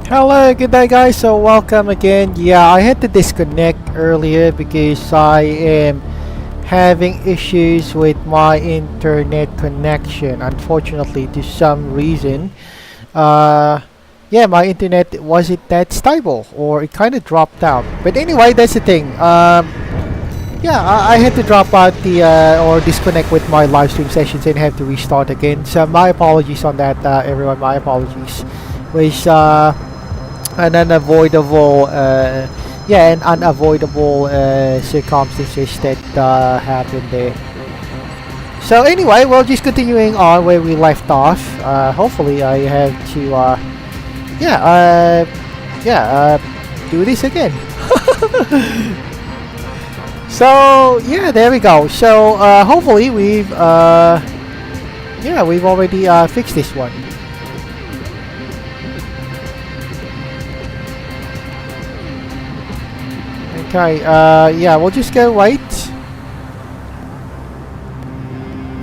Hello, good day guys, so welcome again. Yeah, I had to disconnect earlier because I am having issues with my internet connection. Unfortunately, to some reason, yeah, my internet wasn't that stable, or it kind of dropped out. But anyway, that's the thing. Yeah, I had to drop out the or disconnect with my live stream sessions and have to restart again. So my apologies on that, everyone. My apologies. Was an unavoidable, an unavoidable circumstances that happened there. So anyway, well, just continuing on where we left off. Hopefully, I have to, do this again. So yeah, there we go. So hopefully we've already fixed this one. Okay, yeah, we'll just go right.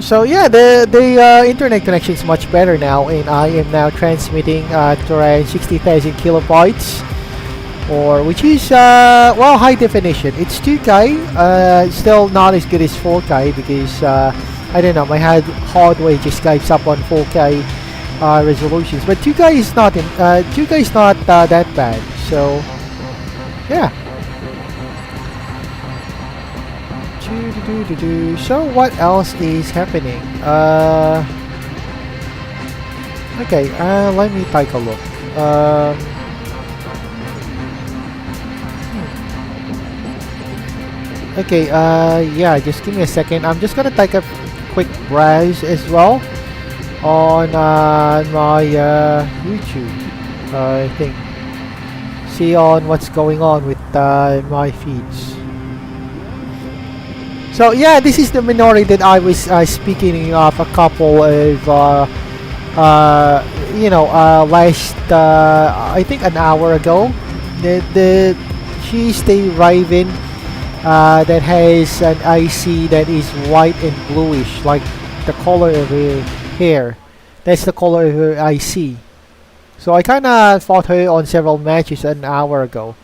So yeah, the internet connection is much better now, and I am now transmitting to around 60,000 kilobytes, or which is well, high definition. It's 2K, still not as good as 4K because I don't know, my hardware just gives up on 4K resolutions, but 2K is not 2K is not that bad. So yeah. So what else is happening? Okay, let me take a look. Okay, yeah, just give me a second. I'm just gonna take a quick browse as well on my YouTube. I think see on what's going on with my feeds. So yeah, this is the minority that I was speaking of a couple of last I think an hour ago. She's the raven that has an IC that is white and bluish, like the color of her hair. That's the color of her IC. So I kinda fought her on several matches an hour ago.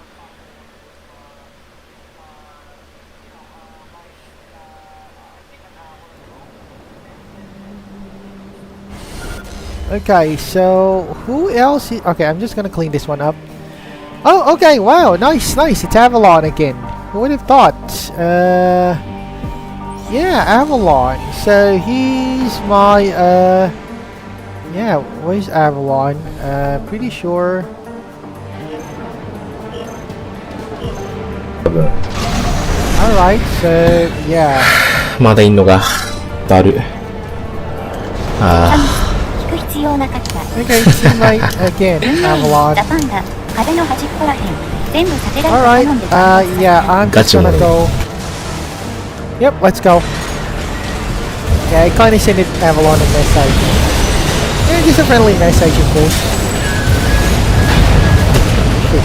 Okay, so who else? Okay, I'm just gonna clean this one up. Oh, okay, wow, nice. It's Avalon again. Who would have thought? Yeah, Avalon. So he's my yeah. Where's Avalon? Pretty sure. All right, so yeah. まだいんのがだる。Okay, teammate again, Avalon. Alright, yeah, I'm just gonna go. Yep, let's go. Yeah, I kinda sent Avalon a message. Yeah, just a friendly message, of course. Shit,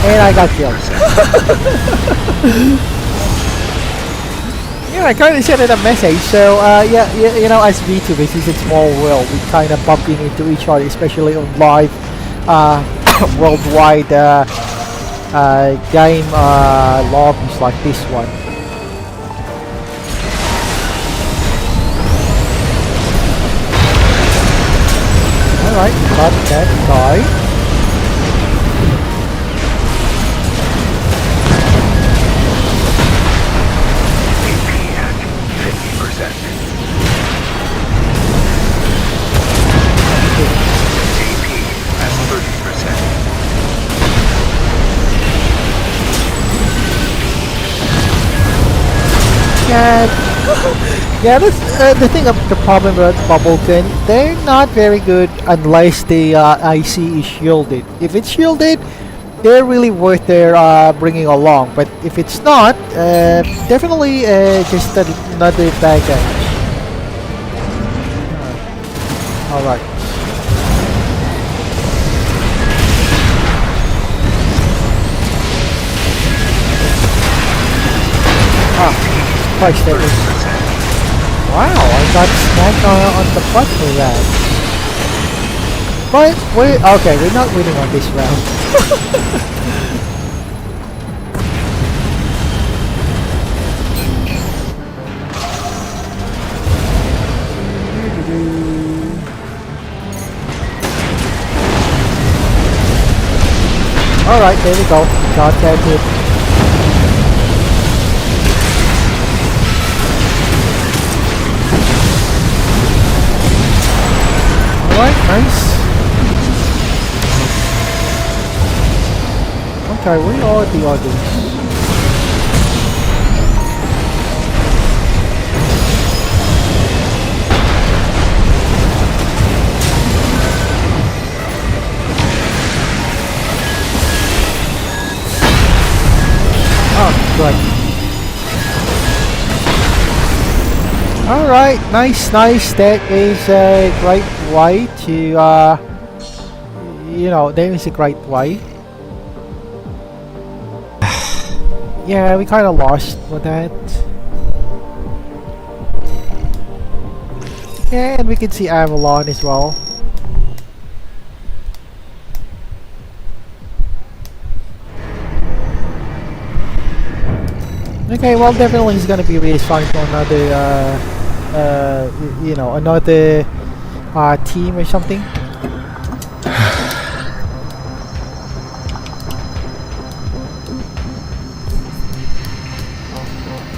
and I got killed. Yeah, I kind of sent it a message. So, yeah, you know, as VTubers, it's a small world. We kind of bumping into each other, especially on live, worldwide game lobbies like this one. Alright, got that guy. Yeah, that's the thing of the problem with Bubbleton. They're not very good unless the IC is shielded. If it's shielded, they're really worth their bringing along. But if it's not, definitely just another baggage. All right. Christ, that was... Wow, I got smacked on the butt for that. But, okay, we're not winning on this round. Alright, there we go. Got that hit. Alright, nice. Okay, where are the others? Right. Alright, nice. That is a great way to, there is a great way. Yeah, we kind of lost with that. Yeah, and we can see Avalon as well. Okay, well, definitely he's gonna be reassigned to another, another team or something.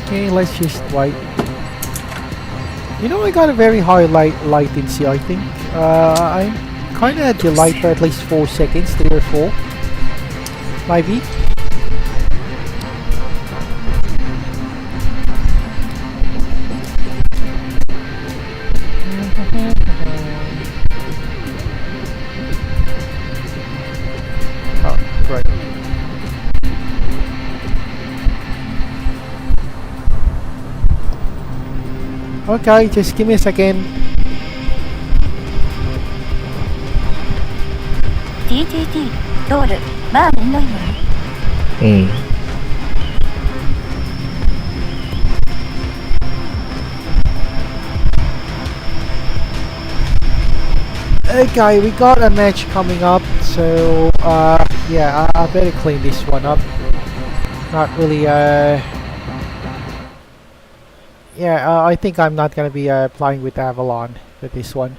Okay, let's just wait. I got a very high latency, I think. I'm kinda delayed for at least 4 seconds, 3 or 4. Maybe. Okay, just give me a second. TTT ドールまあみんないいよね。Okay, we got a match coming up, so yeah, I better clean this one up. Not really yeah, I think I'm not gonna be playing with Avalon for this one.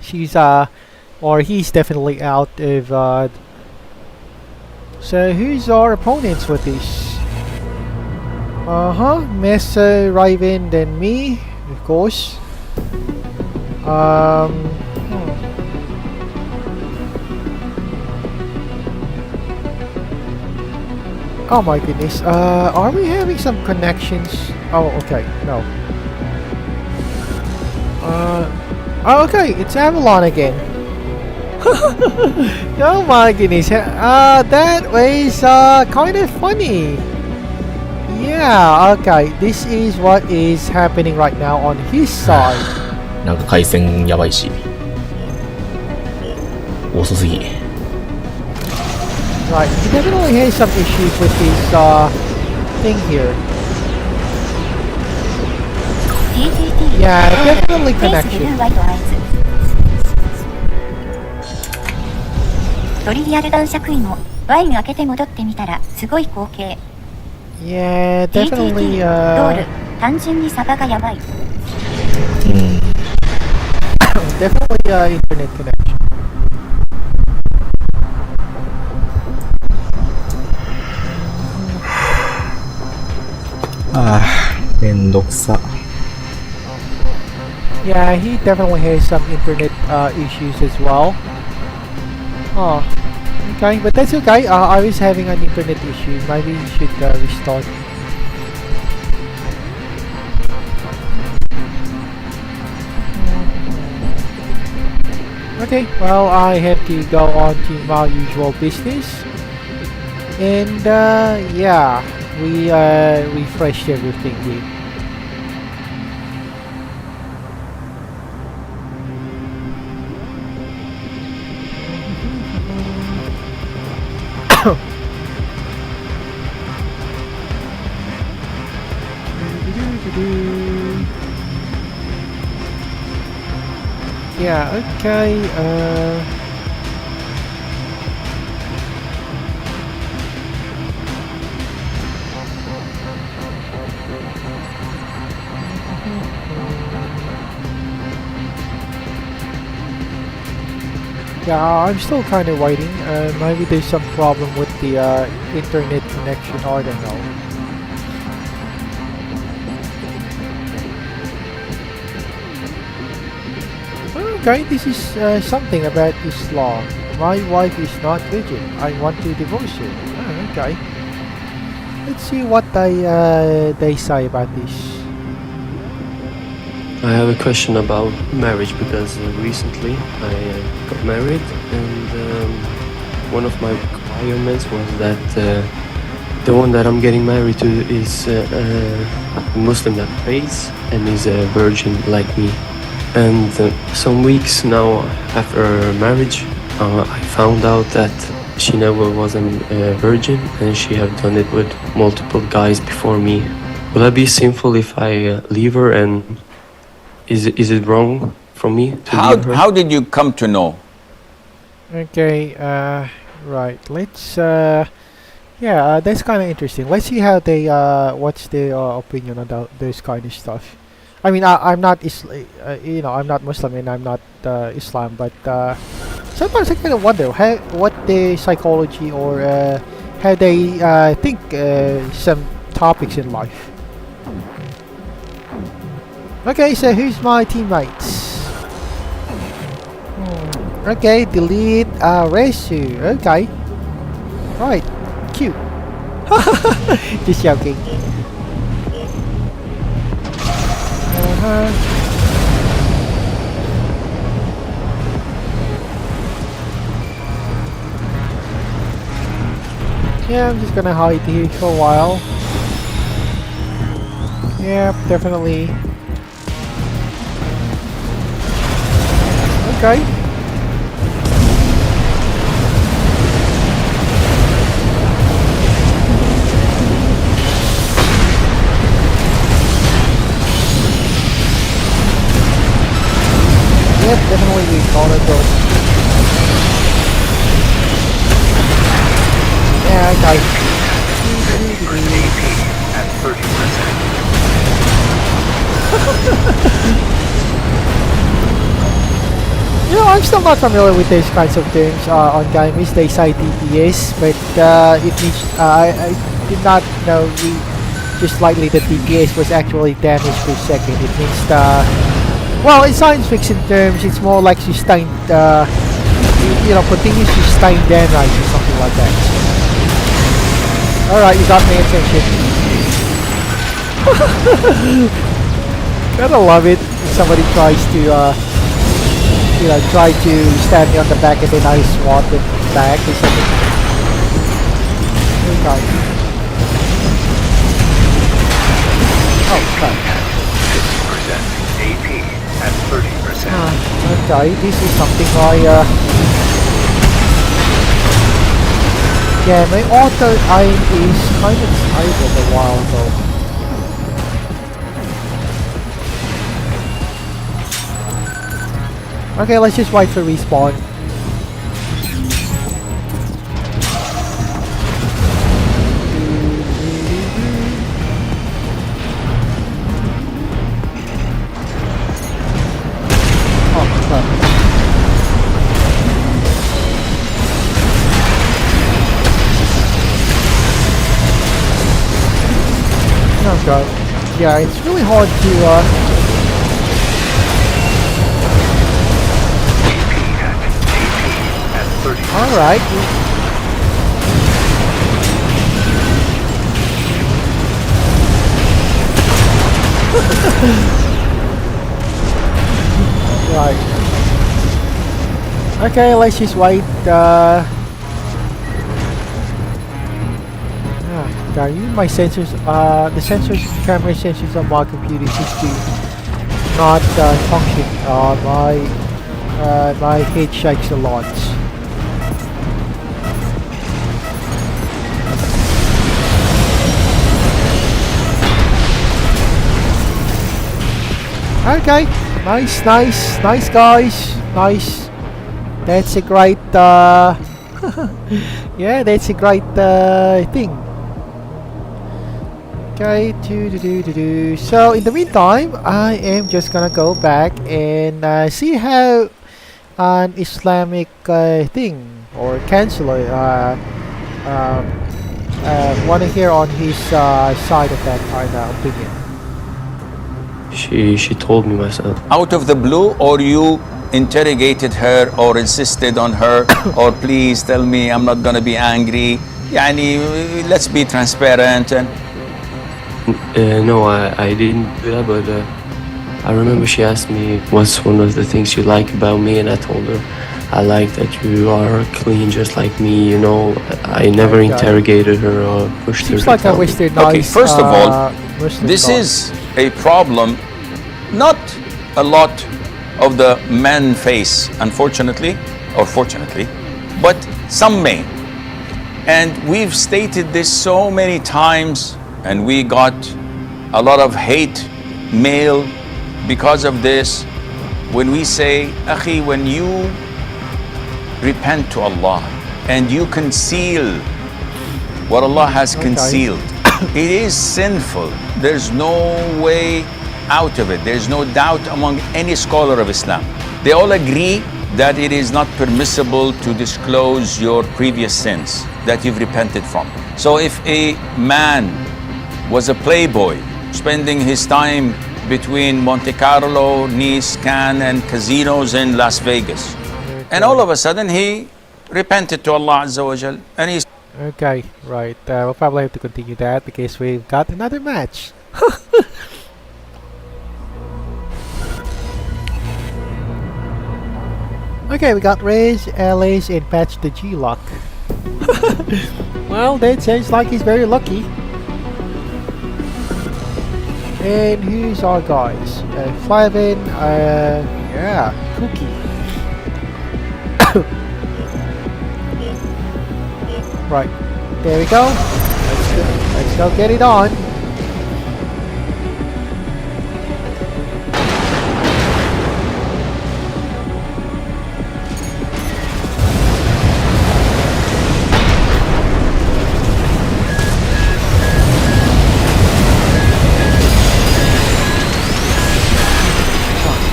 She's or he's definitely out of so who's our opponents with this? Mesa, Raven, then me, of course. Oh my goodness, are we having some connections? Oh, okay, no. Oh, okay, it's Avalon again. Oh my goodness, that was kind of funny. Yeah, okay, this is what is happening right now on his side. なんか回線やばいし遅すぎ Right, he definitely has some issues with his thing here. Yeah, definitely connection. トリビアル男爵位もワイン開けて戻ってみたらすごい光景。Yeah, definitely ドール単純にサバがやばい。Definitely internet connection. Mendoksa. Yeah, he definitely has some internet issues as well. Oh, okay, but that's okay. I was having an internet issue. Maybe you should restart. Okay, well, I have to go on to my usual business. And yeah, we refreshed everything here. Yeah, okay. Yeah, I'm still kind of waiting. Maybe there's some problem with the internet connection, or I don't know. Okay, this is something about Islam. My wife is not virgin. I want to divorce her. Oh, okay. Let's see what they say about this. I have a question about marriage because recently I got married and one of my requirements was that the one that I'm getting married to is a Muslim that prays and is a virgin like me. And some weeks now after marriage, I found out that she never was a virgin and she had done it with multiple guys before me. Will that be sinful if I leave her, and is it wrong for me to leave her? How did you come to know? Okay, right. Let's yeah, that's kind of interesting. Let's see how they what's their opinion about this kind of stuff. I mean, I'm not you know, I'm not Muslim and I'm not Islam, but sometimes I kind of wonder what the psychology or how they think some topics in life. Okay, so who's my teammates? Okay, delete Resu. Okay, right, cute. Just joking. Yeah, I'm just gonna hide here for a while. Yeah, definitely. Okay. Yep, definitely we call it though. Yeah, okay. At 30%. You know, I'm still not familiar with these kinds of terms on games. They say DPS, but it means I did not know just slightly that DPS was actually damage per second. It means well, in science fiction terms, it's more like sustained, you know, continuous sustained damage or something like that. Alright, you got my attention. Gotta love it if somebody tries to, you know, try to stand me on the back and then I swat it back or something. Okay. Oh, crap. 50% AP at 30%. Okay, this is something I, yeah, my auto aim is kind of disabled a while ago. Okay, let's just wait for respawn. Oh, crap. Oh god. Yeah, it's really hard to alright. Right. Okay, let's just wait. My sensors, the sensors, camera sensors on my computer seems to not function. My head shakes a lot. Okay, nice guys, nice. That's a great, yeah, that's a great thing. Okay, so in the meantime, I am just gonna go back and see how an Islamic thing or counselor want to hear on his side of that kind of opinion. She told me myself. Out of the blue, or you interrogated her or insisted on her, or please tell me I'm not gonna be angry. Yani, let's be transparent. And No, I didn't do that, but I remember she asked me what's one of the things you like about me, and I told her I like that you are clean just like me, you know. I never interrogated her or pushed her. Seems like I wasted nice. okay, first of all, Muslim this guy. is a problem not a lot of the men face, unfortunately, or fortunately, but some may. And we've stated this so many times, and we got a lot of hate mail because of this. When we say, Akhi, when you repent to Allah and you conceal what Allah has concealed, it is sinful. There's no way out of it. There's no doubt among any scholar of Islam. They all agree that it is not permissible to disclose your previous sins that you've repented from. So if a man was a playboy spending his time between Monte Carlo, Nice, Cannes, and casinos in Las Vegas, and all of a sudden he repented to Allah Azza wa Jal, and he's Okay, right. We'll probably have to continue that because we've got another match. Okay, we got Riz, Alice, and Patch the G-Lock. Well, that sounds like he's very lucky. And who's our guys? Flavin, yeah, Cookie. Right, there we go. Let's go get it on.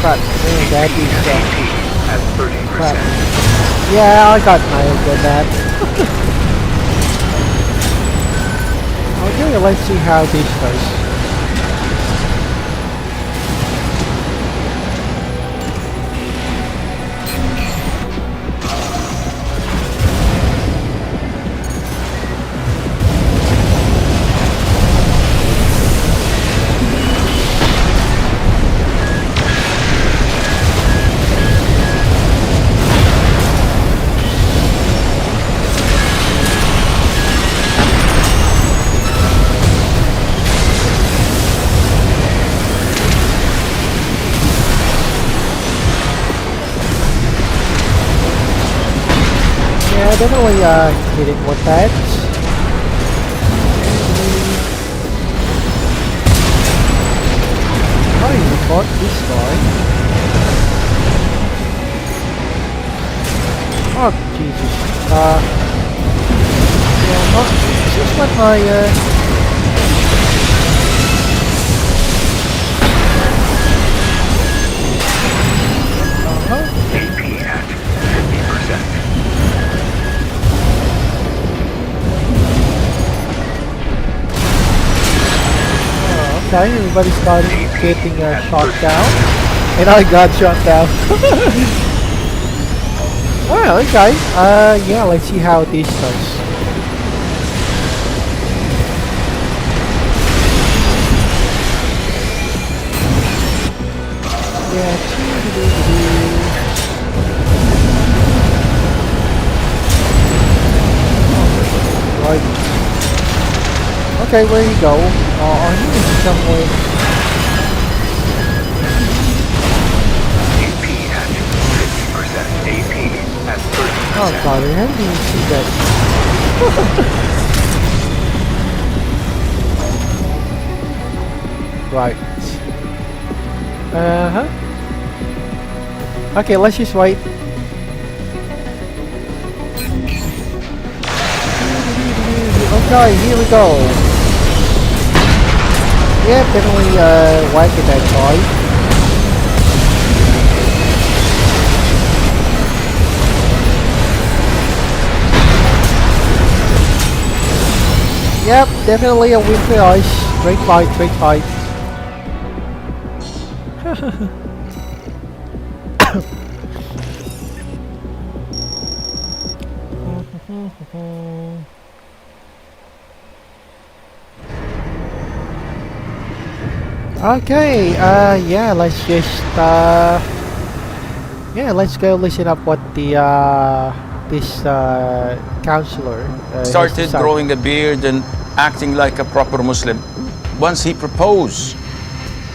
Crap, man, that is At 30%. crap. Yeah, I got nailed with that. Okay, let's see how this goes. Yeah, definitely hitting with that. Oh, you caught this guy. Oh, Jesus. Yeah, not, it's just like my, AP at 50%. Okay, everybody started getting shot down, and I got shot down. Well, okay. Yeah, let's see how this goes. Yeah. Right. Okay, where you go? Oh, he is somewhere. AP at 50%. AP at 30%. Oh god, how do you see that? Right. Uh-huh. Okay, let's just wait. Okay, here we go. Yeah, definitely whack at that guy. Yep, definitely a win for us. Great fight, great fight. Okay, yeah, let's just yeah, let's go listen up what the this counselor has to Started say. growing a beard and acting like a proper Muslim. Once he proposed,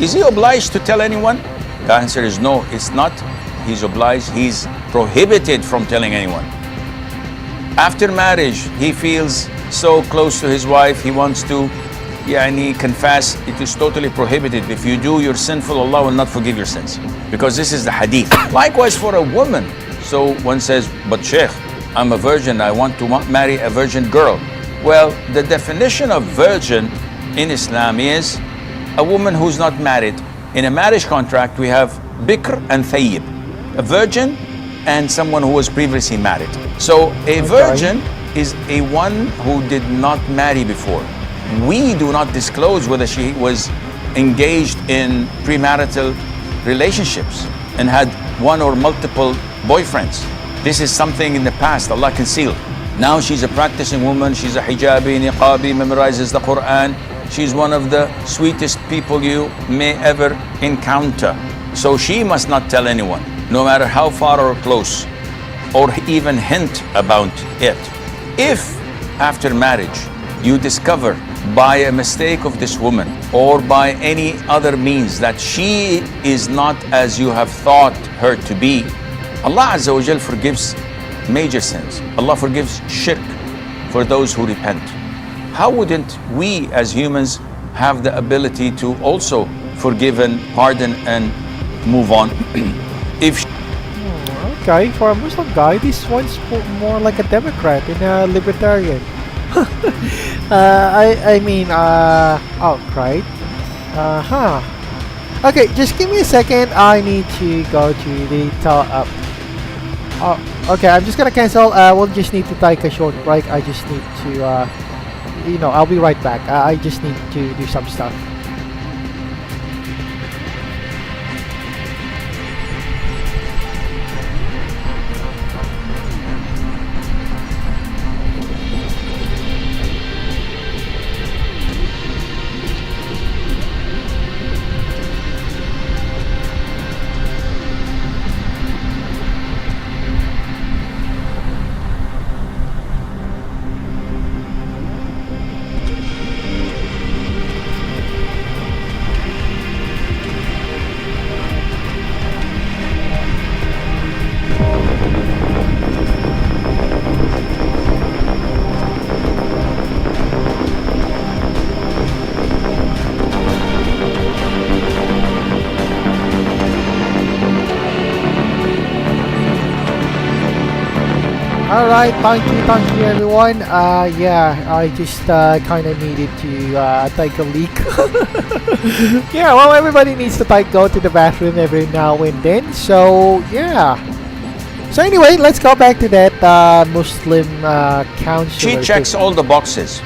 is he obliged to tell anyone? The answer is no, it's not. He's obliged, he's prohibited from telling anyone. After marriage, he feels so close to his wife, he wants to confess. It is totally prohibited. If you do, you're sinful, Allah will not forgive your sins. Because this is the hadith. Likewise for a woman. So one says, but Sheikh, I'm a virgin, I want to marry a virgin girl. Well, the definition of virgin in Islam is a woman who's not married. In a marriage contract, we have bikr and thayyib, a virgin and someone who was previously married. So a virgin is a one who did not marry before. We do not disclose whether she was engaged in premarital relationships and had one or multiple boyfriends. This is something in the past Allah concealed. Now she's a practicing woman, she's a hijabi, niqabi, memorizes the Quran. She's one of the sweetest people you may ever encounter. So she must not tell anyone, no matter how far or close, or even hint about it. If after marriage you discover by a mistake of this woman or by any other means that she is not as you have thought her to be, Allah Azza wa Jal forgives major sins. Allah forgives shirk for those who repent. How wouldn't we as humans have the ability to also forgive and pardon and move on? If Okay, for a Muslim guy, this one's more like a Democrat and a libertarian. I mean, oh, right. Okay, just give me a second. I need to go to the okay, I'm just gonna cancel. We'll just need to take a short break. I just need to, you know, I'll be right back. I just need to do some stuff. Alright, thank you everyone. Yeah, I just kind of needed to take a leak. Yeah, well, everybody needs to go to the bathroom every now and then. So yeah. So anyway, let's go back to that Muslim counselor. she checks all the boxes.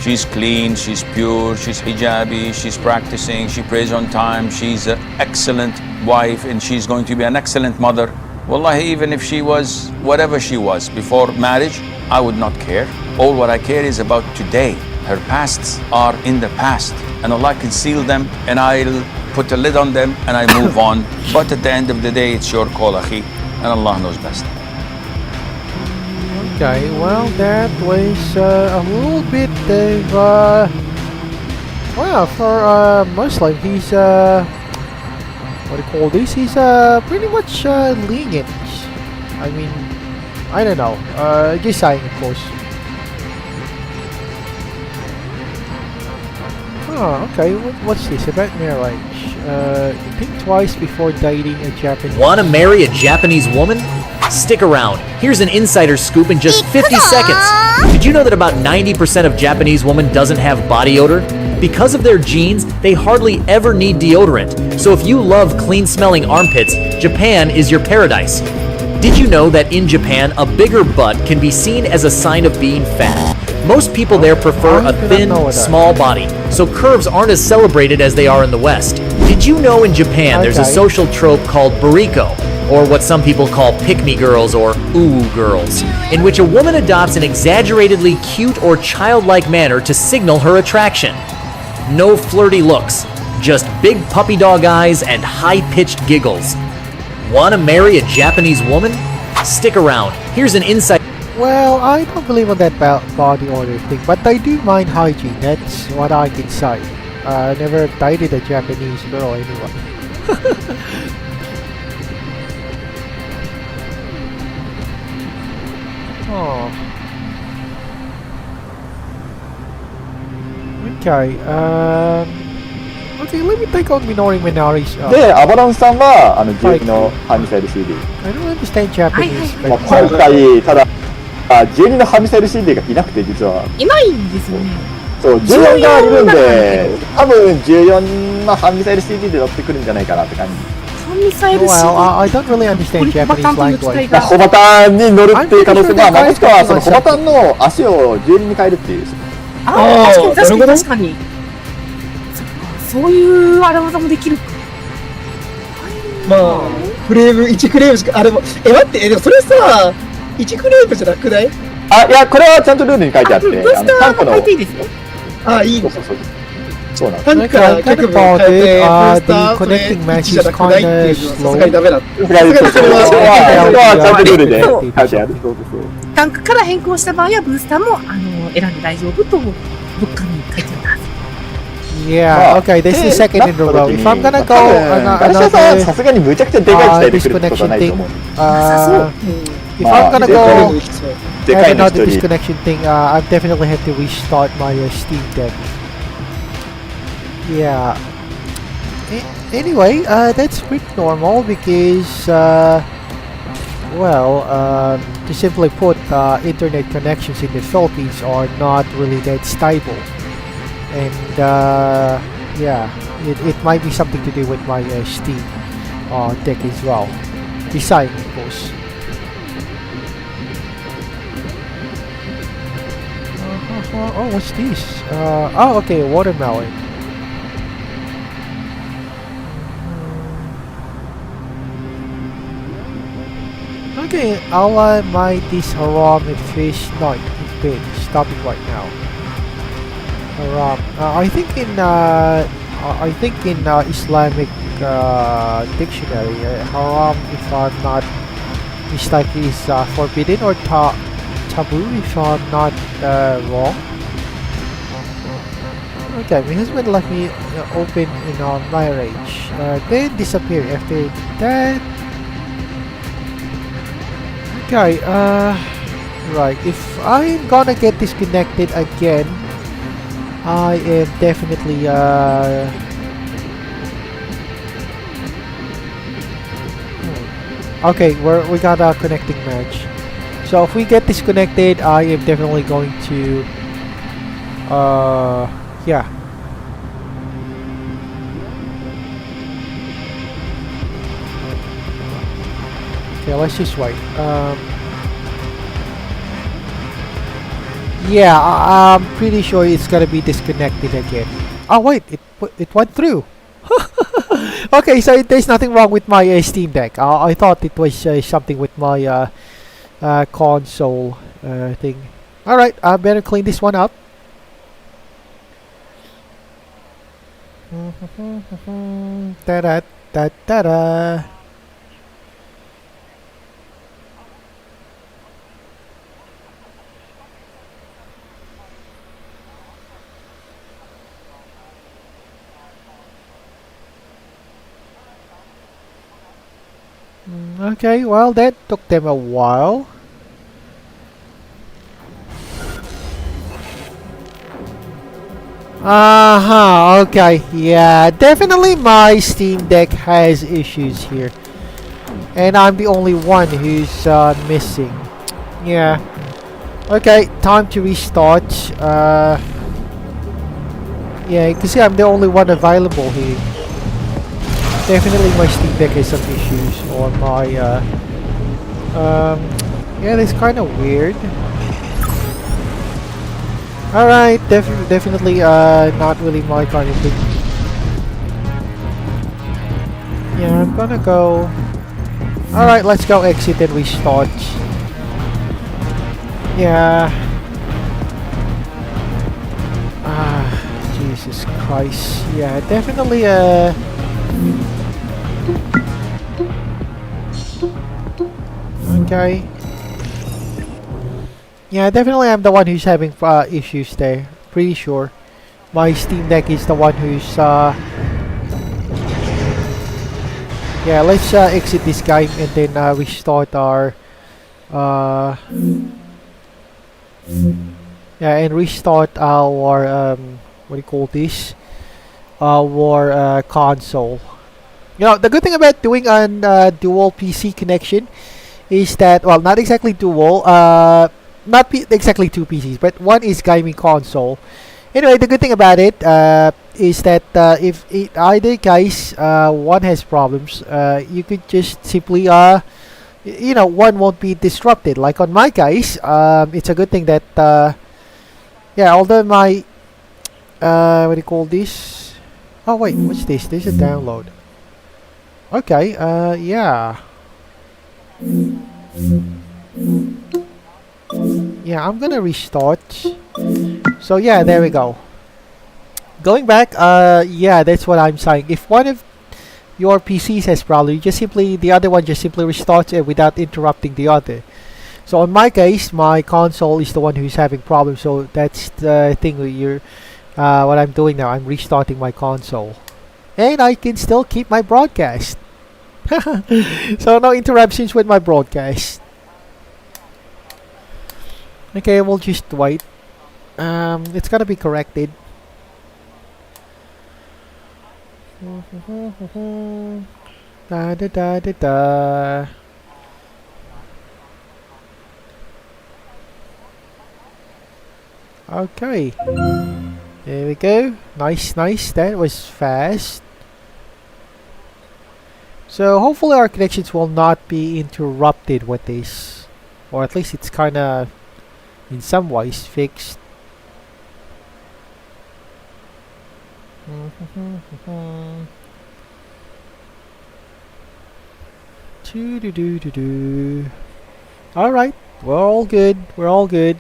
She's clean, she's pure, she's hijabi, she's practicing, she prays on time, she's an excellent wife, and she's going to be an excellent mother. Wallahi, even if she was whatever she was before marriage, I would not care. All what I care is about today. Her pasts are in the past, and Allah conceal them, and I'll put a lid on them, and I move on. But at the end of the day, it's your call, akhi, and Allah knows best. Okay, well, that was a little bit of well, for a Muslim, he's what do you call this? He's pretty much lenient. I mean, I don't know. Just saying, of course. Oh, okay. What's this about marriage? Think twice before dating a Japanese. Want to marry a Japanese woman? Stick around. Here's an insider scoop in just 50 seconds. Did you know that about 90% of Japanese women doesn't have body odor? Because of their genes, they hardly ever need deodorant. So if you love clean-smelling armpits, Japan is your paradise. Did you know that in Japan, a bigger butt can be seen as a sign of being fat? Most people there prefer a thin, small body, so curves aren't as celebrated as they are in the West. Did you know in Japan there's a social trope called buriko, or what some people call pick-me girls or ooh girls, in which a woman adopts an exaggeratedly cute or childlike manner to signal her attraction? No flirty looks, just big puppy dog eyes and high-pitched giggles. Want to marry a Japanese woman? Stick around. Here's an insight. Well, I don't believe on that body odor thing, but I do mind hygiene. That's what I can say. I never dated a Japanese girl anyway. Oh. Okay, okay, let me take on Minori's. で、アバロンさんは12のハミサイル CD。 I don't understand Japanese. まあ、今回、ただ、12のハミサイル CD がいなくて、実は。いないんですよね。そう、14がいるんで、多分14のハミサイル CD で乗ってくるんじゃないかなって感じ。ハミサイル CD。Well, I don't really understand Japanese language. ホバタンに乗るっていう可能性、まあ、もしくはそのホバタンの足を12に変えるっていう。ああ、確かに。そういう荒技もできるか。まあ、フレーム、1フレームしか、でも、待って、でもそれさ、1フレームじゃなくない？あ、いや、これはちゃんとルールに書いてあって、タンクの。書いていいですよ。いいの。そうなんです。タンクから各部変えて、ブースター、それ1じゃなくないっていうのはさすがにダメだって。さすがにそれはちゃんとルールで書いてある。タンクから変更した場合は、ブースターも選んで大丈夫と、どっかに書いてあるはず。Yeah, okay, this is the second in a row. If I'm gonna go another disconnection thing, if I'm gonna go have another disconnection thing, I definitely have to restart my Steam Deck. Yeah. Anyway, that's pretty normal because, well, to simply put, internet connections in the Philippines are not really that stable. And yeah, it might be something to do with my Steam deck as well. Design, of course. Oh, what's this? Oh, okay, watermelon. Okay, I'll mine this haram and fish. No, it's big. Stop it right now. Haram. I think in Islamic dictionary, haram, if I'm not mistaken, is forbidden or taboo, if I'm not wrong. Okay, my husband left me open in marriage, then disappeared after that. Okay, right. If I'm gonna get disconnected again, I am definitely okay, we got a connecting match. So if we get disconnected, I am definitely going to yeah. Okay, let's just wait. Yeah, I'm pretty sure it's gonna be disconnected again. Oh wait, it went through. Okay, so there's nothing wrong with my Steam Deck. I thought it was something with my console thing. All right, I better clean this one up. Da da da da da. Okay, well that took them a while. Okay, yeah, definitely my Steam Deck has issues here. And I'm the only one who's missing. Yeah. Okay, time to restart. Yeah, you can see I'm the only one available here. Definitely my Steam Deck has some issues on my yeah, that's kind of weird. Alright, definitely not really my kind of thing. Yeah, I'm gonna go. Alright, let's go exit and restart. Yeah. Jesus Christ. Yeah, definitely okay. Yeah, definitely I'm the one who's having issues there. Pretty sure. My Steam Deck is the one who's yeah, let's exit this guy and then restart our yeah, and restart our what do you call this? Our console. You know, the good thing about doing an dual PC connection is that, well, not exactly dual, not exactly two PCs, but one is gaming console. Anyway, the good thing about it is that if either case one has problems, you could just simply you know, one won't be disrupted. Like on my case, it's a good thing that yeah, although my what do you call this? Oh wait, what's this? There's a download. Okay, yeah. Yeah, I'm gonna restart. So yeah, there we go. Going back, yeah, that's what I'm saying. If one of your PCs has problem, you just simply, the other one just simply restarts it without interrupting the other. So in my case, my console is the one who's having problems. So that's the thing with your, what I'm doing now. I'm restarting my console, and I can still keep my broadcast. So no interruptions with my broadcast. Okay, we'll just wait. It's gotta be corrected. Da da da da da. Okay, there we go. Nice, nice. That was fast. So hopefully our connections will not be interrupted with this, or at least it's kind of in some ways fixed. All right, we're all good. We're all good.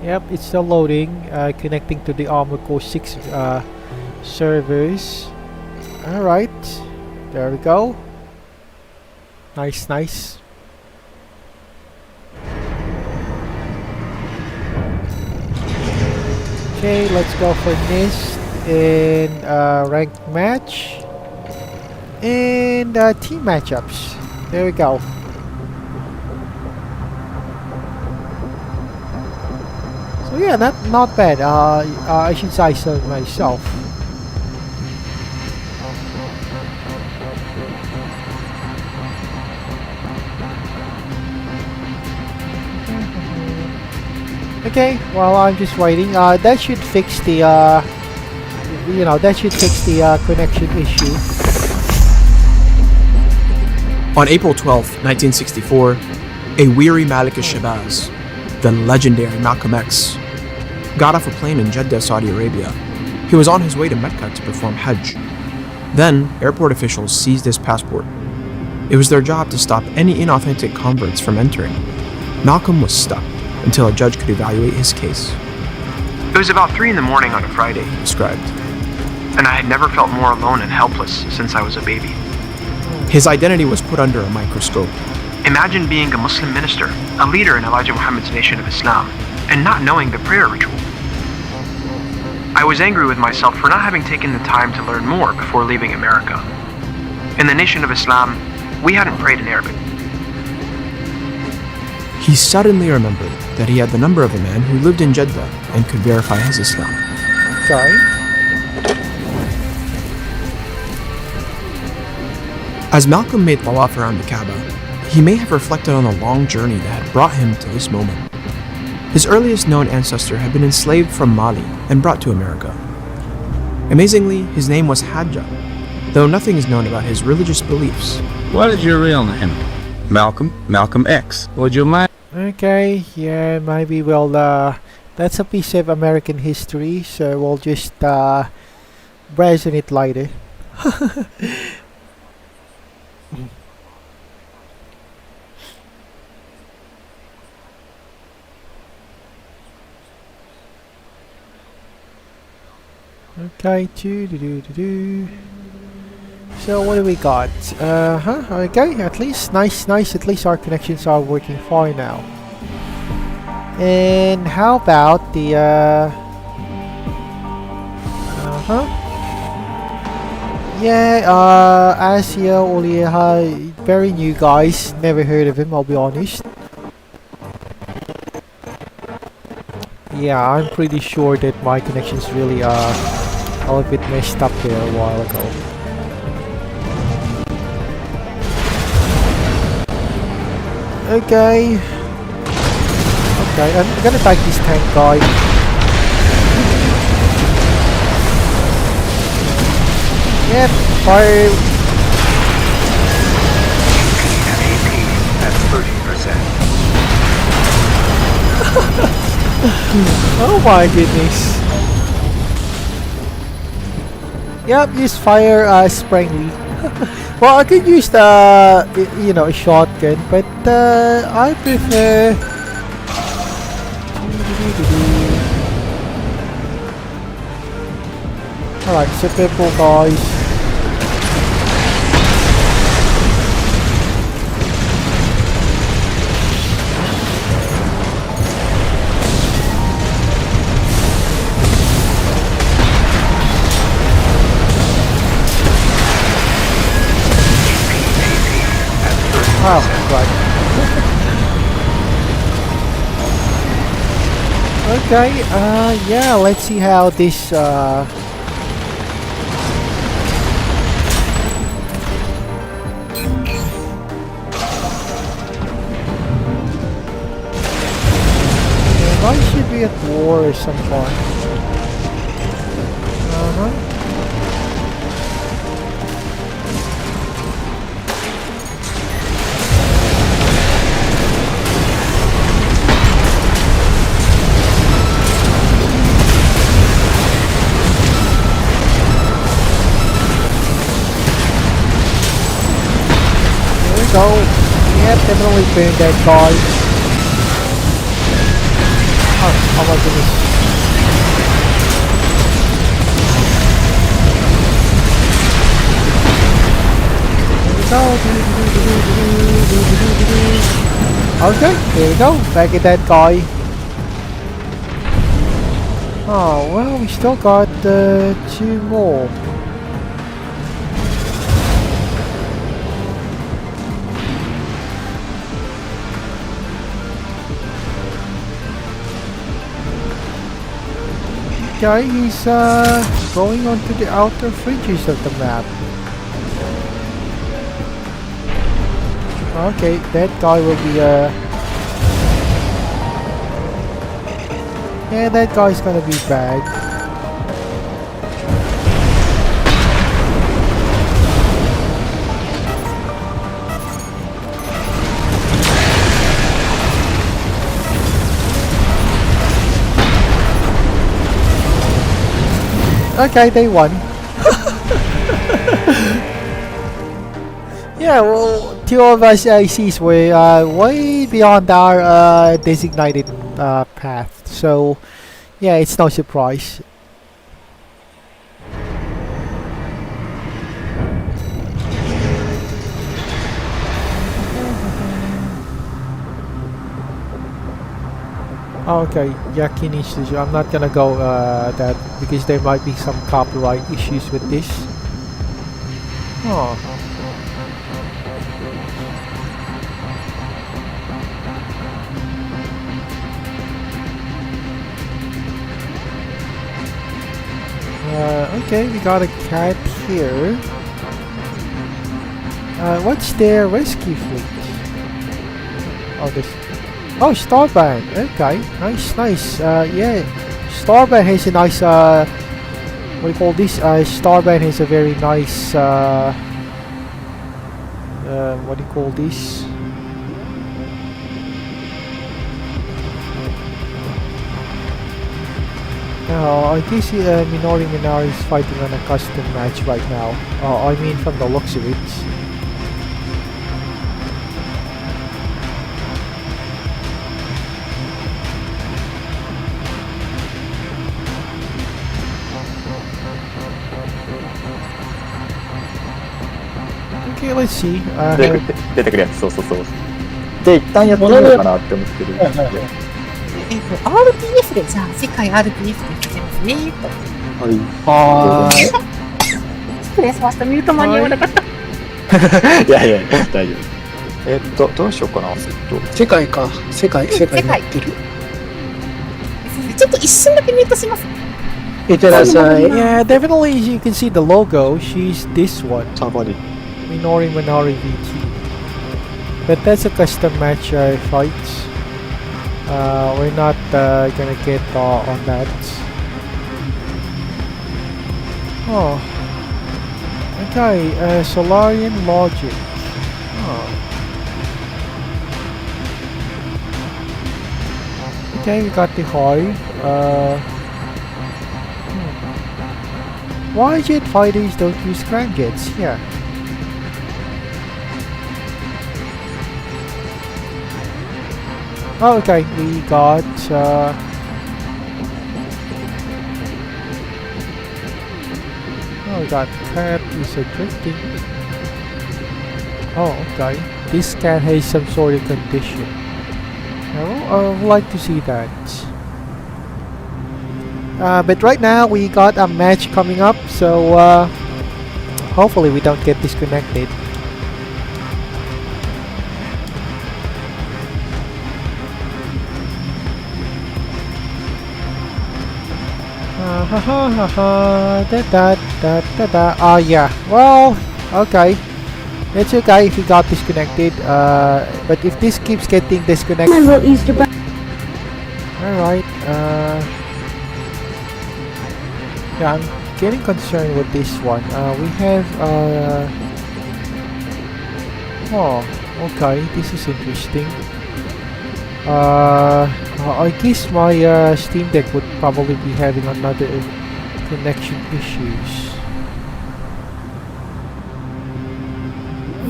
Yep, it's still loading, connecting to the Armor Core 6 servers. Alright, there we go. Nice, nice. Okay, let's go for this and ranked match and team matchups. There we go. So yeah, not bad. I should say so myself. Okay, well, I'm just waiting. That should fix the you know, that should fix the connection issue. On April 12th, 1964, a weary Malik al-Shabazz, the legendary Malcolm X, got off a plane in Jeddah, Saudi Arabia. He was on his way to Mecca to perform Hajj. Then, airport officials seized his passport. It was their job to stop any inauthentic converts from entering. Malcolm was stuck until a judge could evaluate his case. It was about 3 in the morning on a Friday, he described, and I had never felt more alone and helpless since I was a baby. His identity was put under a microscope. Imagine being a Muslim minister, a leader in Elijah Muhammad's Nation of Islam, and not knowing the prayer ritual. I was angry with myself for not having taken the time to learn more before leaving America. In the Nation of Islam, we hadn't prayed in Arabic. he suddenly remembered that he had the number of a man who lived in Jeddah and could verify his Islam. Okay. As Malcolm made tawaf around the Kaaba, he may have reflected on the long journey that had brought him to this moment. His earliest known ancestor had been enslaved from Mali and brought to America. Amazingly, his name was Hadja, though nothing is known about his religious beliefs. What is your real name? Malcolm X. Would you mind? Okay, yeah, maybe we'll, that's a piece of American history, so we'll just, browse on it later. Okay, so what do we got? Okay, at least, nice, at least our connections are working fine now. And how about the, Asia Oliha, very new guys, never heard of him, I'll be honest. Yeah, I'm pretty sure that my connections really are a bit messed up there a while ago. Okay, I'm gonna take this tank guy. Yep, fire. That's 30%. Oh my goodness. Yep, use fire spraying. Well, I could use the, you know, a shotgun, but I prefer. Alright, so people, guys. Oh, right. Okay, yeah, let's see how this, I should be at war at some point. So, yeah, definitely burn that guy. Oh my goodness. Okay, there we go. Back at that guy. Oh, well, we still got 2 more. Okay, he's going on to the outer fringes of the map. Okay, that guy will be yeah, that guy's gonna be bad. Okay, they won. Yeah, well, 2 of us ICs were way beyond our designated path, so yeah, it's no surprise. Okay, Yaki needs to. I'm not gonna go that because there might be some copyright issues with this. Oh. Okay, we got a cat here. What's their rescue fleet? Oh, this. Oh, Starband. Okay, nice. Yeah, Starband has a nice. What do you call this? Starband has a very nice. What do you call this? I guess Minori is fighting on a custom match right now. I mean, from the looks of it. Okay, let's see. 出てくるやつ、そう。で、一旦やってみようかなって思ってる。RPF で、じゃあ、世界 RPF でかけますね、と。は失礼しました、ミュート間に合わなかった。いや、大丈夫。どうしようかな。世界か。世界やってる。ちょっと一瞬だけミュートします。いってらっしゃい。Yeah, definitely you can see the logo. She's this one. Somebody. Minori VT. But that's a custom match fight. We're not gonna get on that. Oh. Okay, Solarian Logic. Oh. Okay, we got the Hoi. Why jet fighters don't use scramjets? Yeah. Oh, okay, we got we got cat is drifting. Oh, okay. This cat has some sort of condition. I would like to see that. But right now we got a match coming up, so hopefully we don't get disconnected. Oh yeah, well, okay. It's okay if we got disconnected, but if this keeps getting disconnected... Alright, yeah, I'm getting concerned with this one. We have, oh, okay, this is interesting. I guess my Steam Deck would probably be having another connection issues.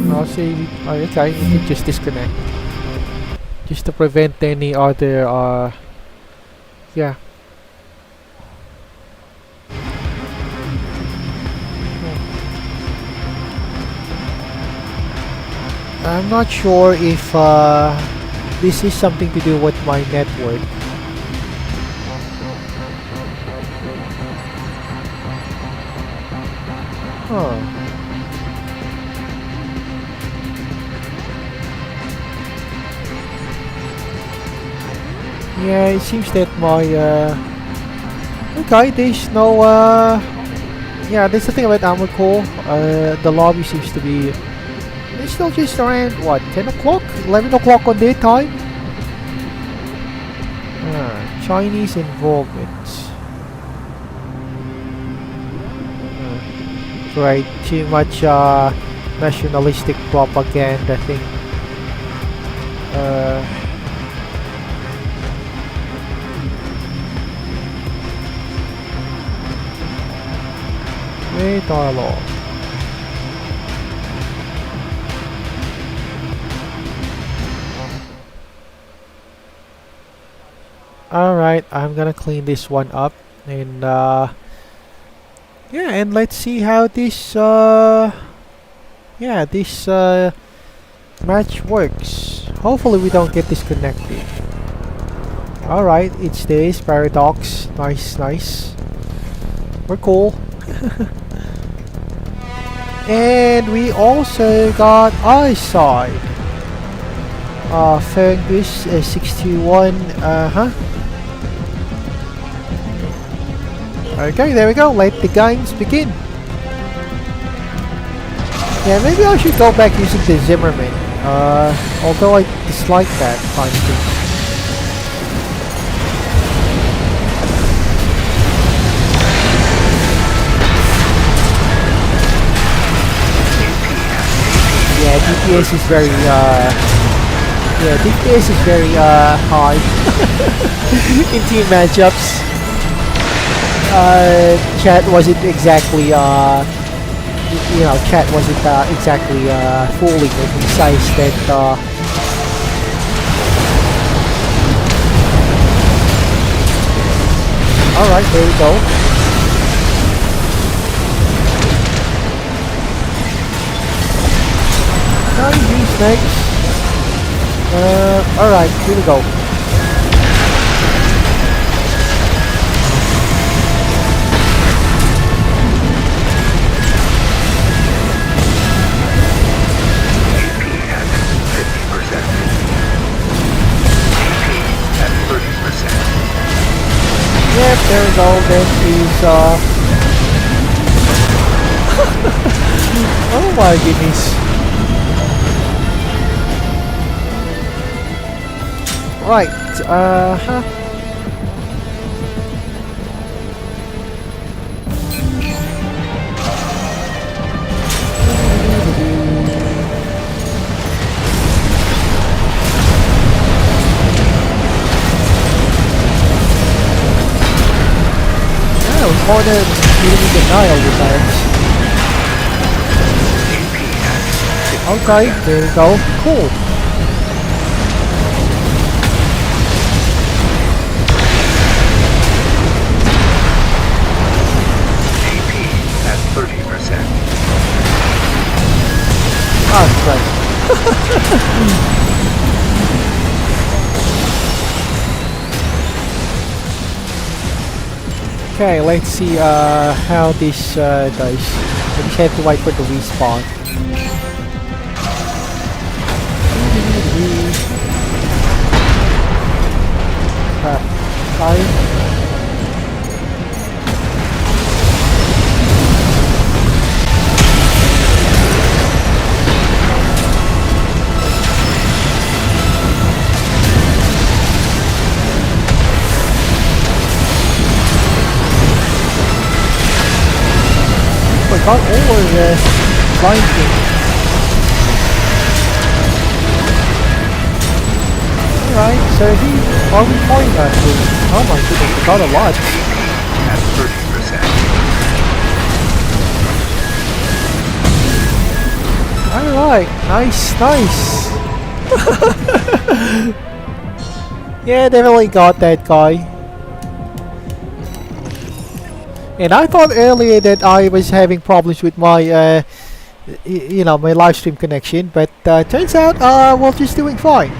I'll say, okay, you can just disconnect. Just to prevent any other, yeah. I'm not sure if this is something to do with my network. Huh. Yeah, it seems that my okay, there's no yeah, there's the thing about Armor Core. The lobby seems to be, it's still just around what, 10 o'clock? 11 o'clock on their time? Chinese involvement. Right, too much nationalistic propaganda thing. Dialogue. Alright, I'm gonna clean this one up and yeah, and let's see how this yeah, this match works. Hopefully we don't get disconnected. Alright, it's this Paradox. Nice. We're cool. And we also got Eyesight. Fergus 621, Okay, there we go. Let the games begin. Yeah, maybe I should go back using the Zimmerman. Although I dislike that kind of thing. Yeah, DPS is very high in team matchups. Chat wasn't exactly chat wasn't exactly fooling when he says that alright, there we go. Now you use snakes. Alright, here we go. Yep, there we go. Then he's oh my goodness. Right, more than getting denial with that. Okay, there we go. Cool. AP at 30%. Ah, right. Okay, let's see how this does. I just have to wait for the respawn. Got over the blind thing. Alright, so he on point actually. Oh my goodness, we got a lot. At 30%. Alright, nice. Yeah, definitely got that guy. And I thought earlier that I was having problems with my, my live stream connection, but turns out we're just doing fine.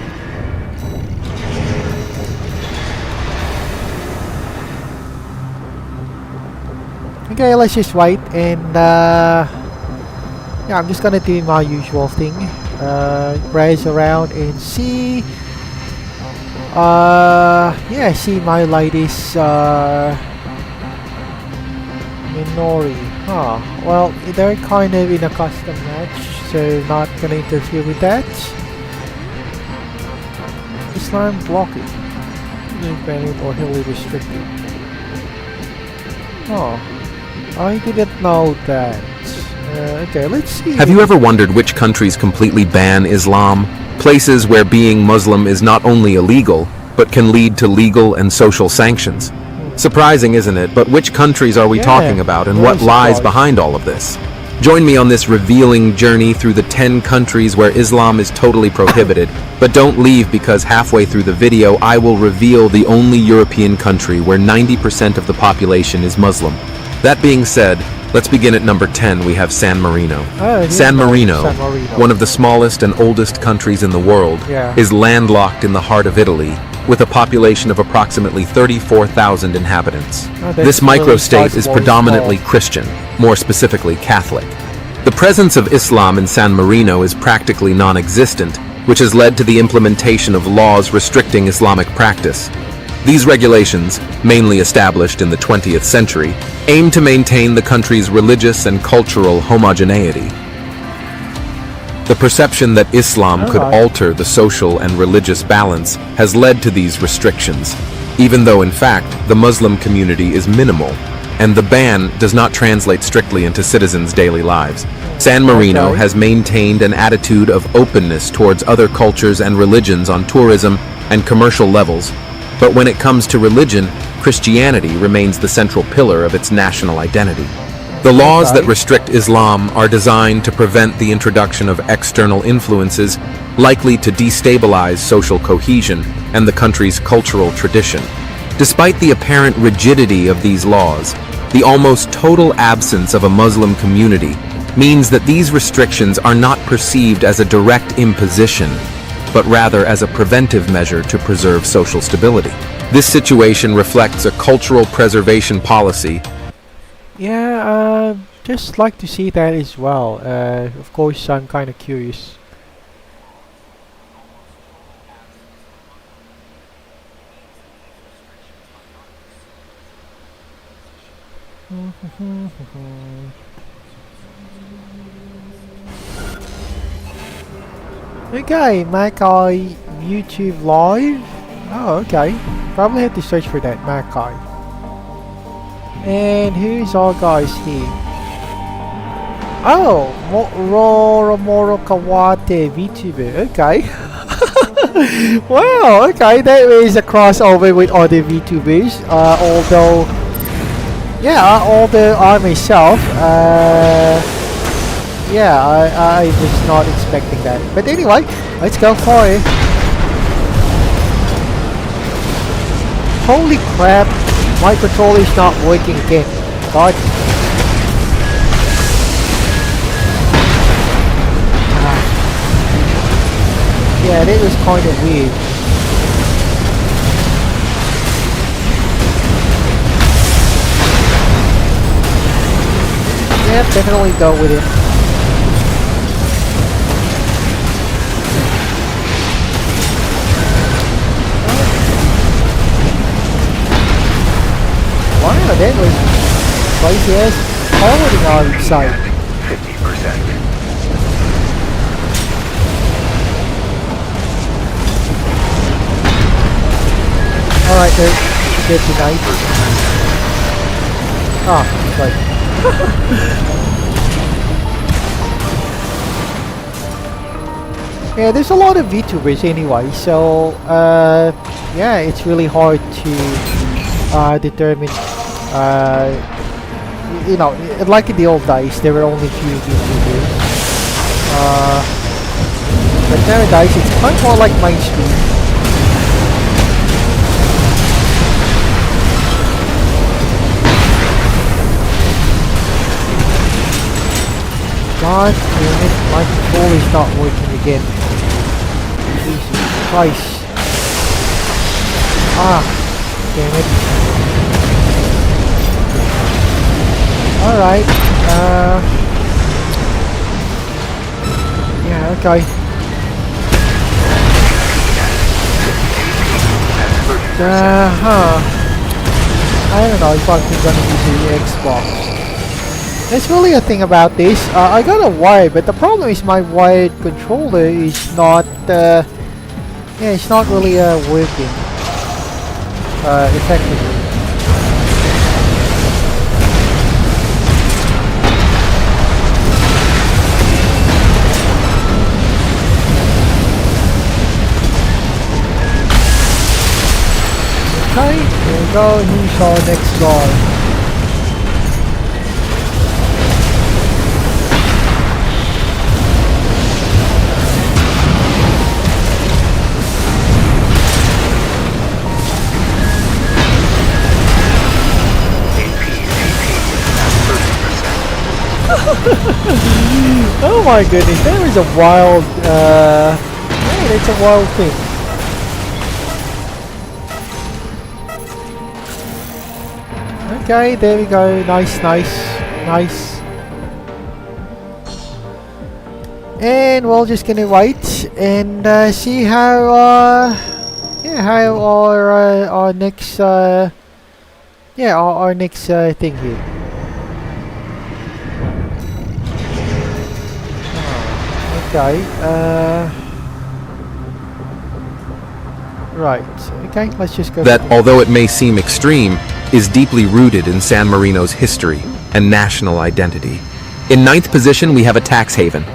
Okay, let's just wait, and yeah, I'm just gonna do my usual thing, browse around and see, see my latest Minori. Huh. Well, they're kind of in a custom match, so not gonna interfere with that. Islam blocking. Banned or heavily restricted. Oh. I didn't know that. Okay, let's see. Have you ever wondered which countries completely ban Islam? Places where being Muslim is not only illegal, but can lead to legal and social sanctions. Surprising, isn't it? But which countries are we talking about, and what lies behind all of this? Join me on this revealing journey through the 10 countries where Islam is totally prohibited. But don't leave, because halfway through the video I will reveal the only European country where 90% of the population is Muslim. That being said, let's begin at number 10. We have San Marino. San Marino, one of the smallest and oldest countries in the world, is landlocked in the heart of Italy, with a population of approximately 34,000 inhabitants. This microstate is predominantly Christian, more specifically Catholic. The presence of Islam in San Marino is practically non-existent, which has led to the implementation of laws restricting Islamic practice. These regulations, mainly established in the 20th century, aim to maintain the country's religious and cultural homogeneity. The perception that Islam could alter the social and religious balance has led to these restrictions, even though in fact the Muslim community is minimal, and the ban does not translate strictly into citizens' daily lives. San Marino has maintained an attitude of openness towards other cultures and religions on tourism and commercial levels, but when it comes to religion, Christianity remains the central pillar of its national identity. The laws that restrict Islam are designed to prevent the introduction of external influences likely to destabilize social cohesion and the country's cultural tradition. Despite the apparent rigidity of these laws, the almost total absence of a Muslim community means that these restrictions are not perceived as a direct imposition, but rather as a preventive measure to preserve social stability. This situation reflects a cultural preservation policy. Yeah, just like to see that as well. Of course, I'm kind of curious. Okay, Mackay YouTube Live. Oh, okay. Probably have to search for that, Mackay. And who's our guys here? Oh, Moro Kawate VTuber. Okay. Wow, okay, that is a crossover with other VTubers. Although I myself, I was not expecting that. But anyway, let's go for it. Holy crap, my controller is not working again. God. Yeah, that was kind of weird. Yeah, definitely go with it. Wow, that was crazy as holding our side. 50%. Alright, there's the knife. Ah, right. Yeah, there's a lot of VTubers anyway, so yeah, it's really hard to determine. You know, like in the old days, there were only few VTubers. But nowadays, it's kind of more like mainstream. God damn it, my controller is not working again. Jesus Christ. Ah, damn it. Alright, yeah, okay. I don't know if I'm gonna use the Xbox. There's really a thing about this. I got a wired, but the problem is my wired controller is not, it's not really working effectively. Okay, here we go. Here's our next guy. Oh my goodness, that was a wild, man, it's a wild thing. Okay, there we go, nice. And we're just gonna wait and see how yeah, how our next our next thing here. Okay. Right. Okay. Let's just go. That, although it may seem extreme, is deeply rooted in San Marino's history and national identity. In 9th position, we have a tax haven.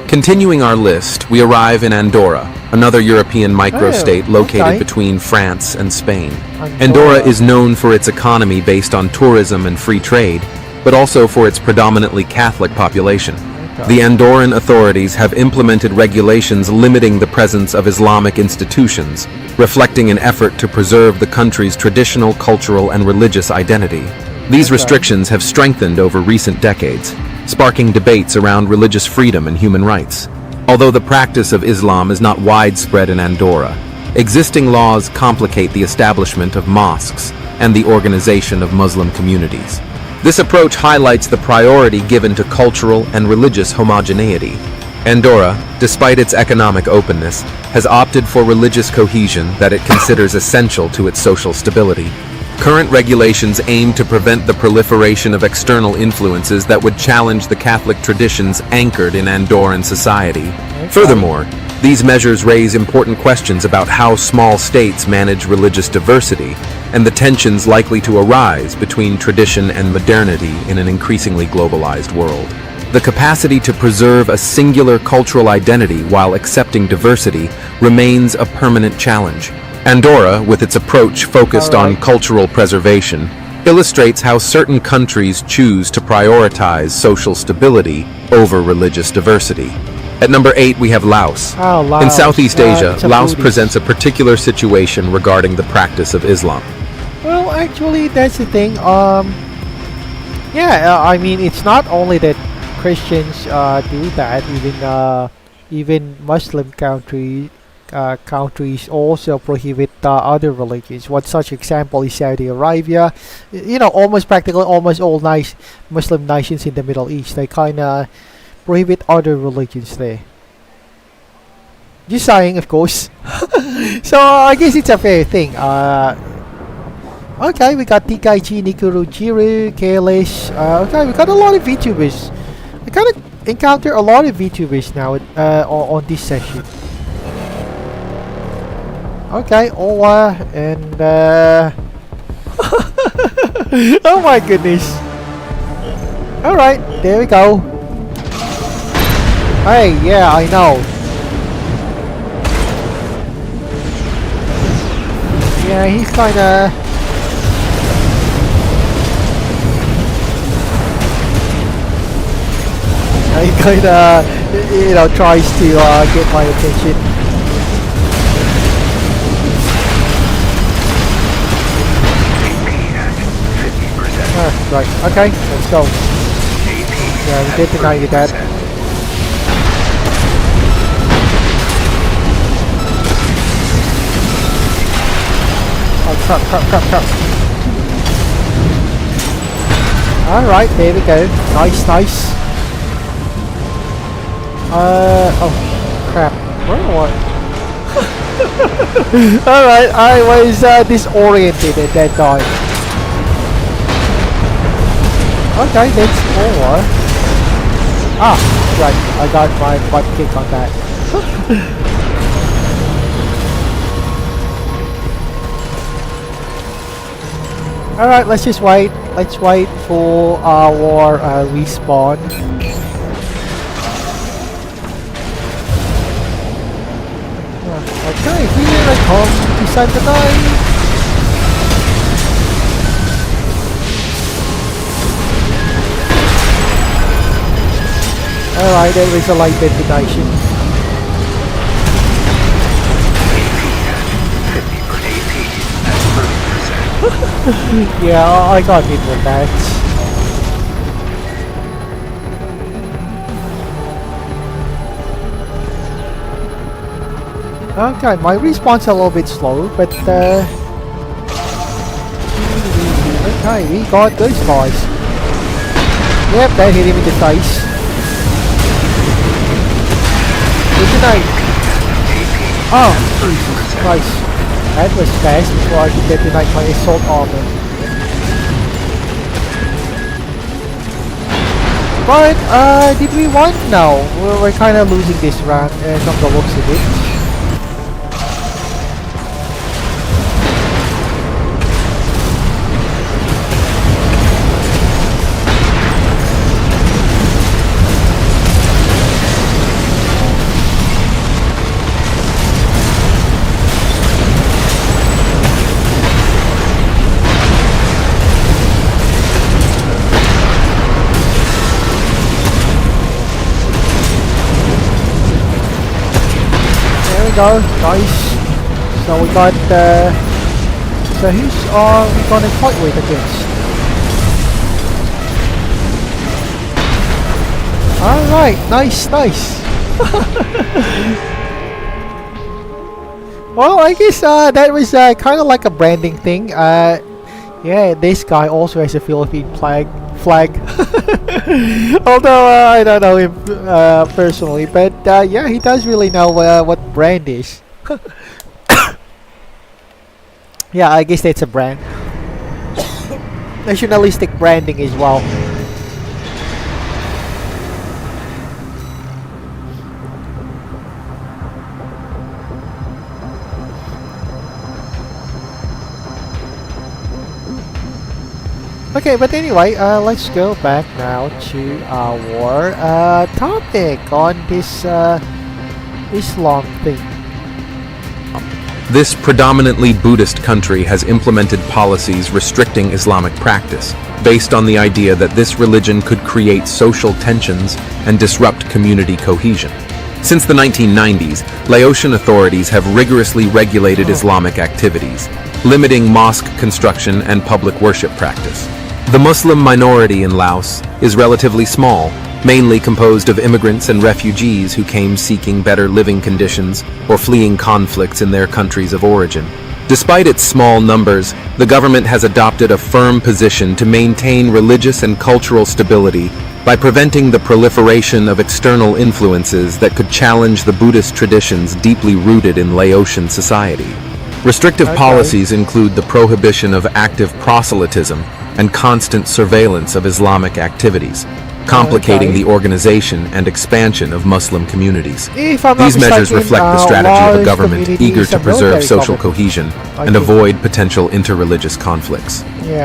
Continuing our list, we arrive in Andorra, another European microstate located between France and Spain. Andorra is known for its economy based on tourism and free trade, but also for its predominantly Catholic population. The Andorran authorities have implemented regulations limiting the presence of Islamic institutions, reflecting an effort to preserve the country's traditional, cultural, and religious identity. These restrictions have strengthened over recent decades, sparking debates around religious freedom and human rights. Although the practice of Islam is not widespread in Andorra, existing laws complicate the establishment of mosques and the organization of Muslim communities. This approach highlights the priority given to cultural and religious homogeneity. Andorra, despite its economic openness, has opted for religious cohesion that it considers essential to its social stability. Current regulations aim to prevent the proliferation of external influences that would challenge the Catholic traditions anchored in Andorran society. Furthermore, these measures raise important questions about how small states manage religious diversity and the tensions likely to arise between tradition and modernity in an increasingly globalized world. The capacity to preserve a singular cultural identity while accepting diversity remains a permanent challenge. Andorra, with its approach focused on cultural preservation, illustrates how certain countries choose to prioritize social stability over religious diversity. At number 8, we have Laos. In Southeast Asia, Laos presents a particular situation regarding the practice of Islam. Well, actually, that's the thing. I mean, it's not only that Christians do that. Even Muslim countries also prohibit other religions. One such example is Saudi Arabia. You know, practically almost all Muslim nations in the Middle East, they kind of prohibit other religions there. Just saying, of course. So I guess it's a fair thing. Okay, we got TKG, Nikuru, Jiru, Kalish. Okay, we got a lot of VTubers. I kind of encounter a lot of VTubers now on this session. Okay, Owa and oh my goodness. Alright, there we go. Hey, yeah, I know. Yeah, he's kinda... he kinda, you know, tries to get my attention. Right, okay, let's go. Yeah, we did deny you that. Oh, crap. Alright, there we go. Nice. Oh, crap. Where am I? Alright, I was disoriented at that time. Okay, that's more. Ah, right. I got my butt kick on that. Alright, let's just wait. Let's wait for our respawn. Okay, here I come to save the day. Alright, there is a light detonation. Yeah, I got hit with that. Okay, my respawn's a little bit slow, but okay, we got those guys. Yep, that hit him in the face. Good night. Oh, Jesus Christ. That was fast before I could detonate my assault armor. But, did we win? No. We're kind of losing this round from the looks of it. Go, nice. So we got so who's we gonna fight with against? Alright, nice. Well, I guess that was kind of like a branding thing. Yeah, this guy also has a Philippine flag. Although I don't know him personally, but yeah, he does really know what brand is. Yeah, I guess that's a brand. Nationalistic branding as well. Okay, but anyway, let's go back now to our topic on this Islam thing. This predominantly Buddhist country has implemented policies restricting Islamic practice, based on the idea that this religion could create social tensions and disrupt community cohesion. Since the 1990s, Laotian authorities have rigorously regulated Islamic activities, limiting mosque construction and public worship practice. The Muslim minority in Laos is relatively small, mainly composed of immigrants and refugees who came seeking better living conditions or fleeing conflicts in their countries of origin. Despite its small numbers, the government has adopted a firm position to maintain religious and cultural stability by preventing the proliferation of external influences that could challenge the Buddhist traditions deeply rooted in Laotian society. Restrictive policies include the prohibition of active proselytism and constant surveillance of Islamic activities, complicating the organization and expansion of Muslim communities. These measures reflect the strategy of a government eager to preserve social cohesion and avoid potential interreligious conflicts.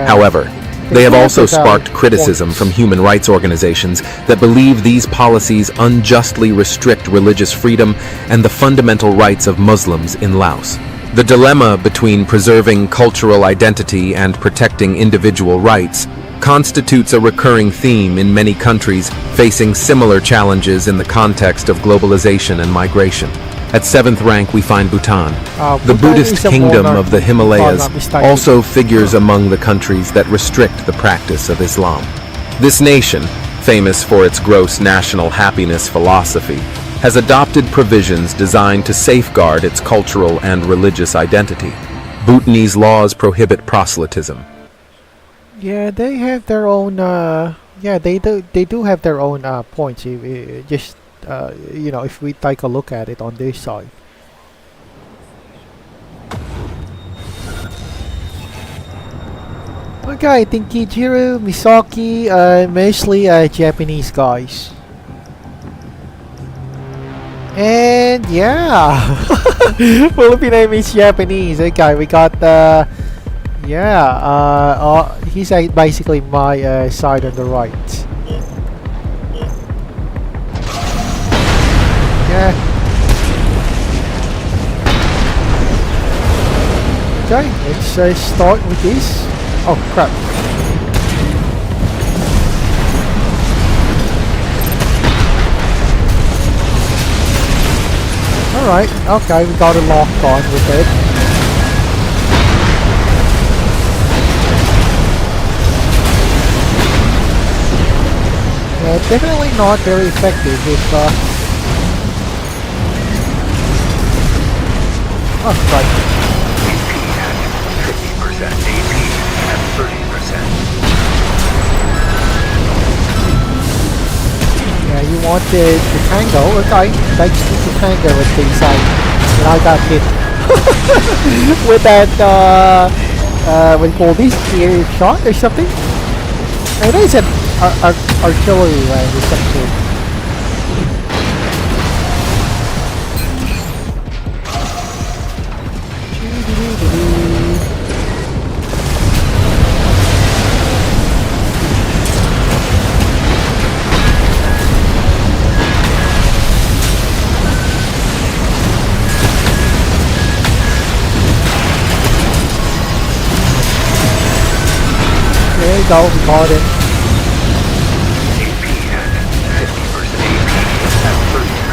However, they have also sparked criticism from human rights organizations that believe these policies unjustly restrict religious freedom and the fundamental rights of Muslims in Laos. The dilemma between preserving cultural identity and protecting individual rights constitutes a recurring theme in many countries facing similar challenges in the context of globalization and migration. At 7th rank, we find Bhutan. The Buddhist kingdom of the Himalayas also figures among the countries that restrict the practice of Islam. This nation, famous for its gross national happiness philosophy, has adopted provisions designed to safeguard its cultural and religious identity. Bhutanese laws prohibit proselytism. Yeah, they have their own. Yeah, they do have their own points. Just you know, if we take a look at it on this side. Okay, I think Kijiro, Misaki, mostly Japanese guys. And yeah, Filipino means Japanese. Okay, we got he's basically my side on the right. Yeah. Okay, let's start with this. Oh crap. Alright, okay, we got it locked on with it. Yeah, definitely not very effective if oh, right. AP at 50%, AP at 30%. Yeah, you want the tango? Okay, let's do the tango with the side. And I got hit. with that what do you call this, air shot or something. I know it's an artillery round or something. There you go, we caught it.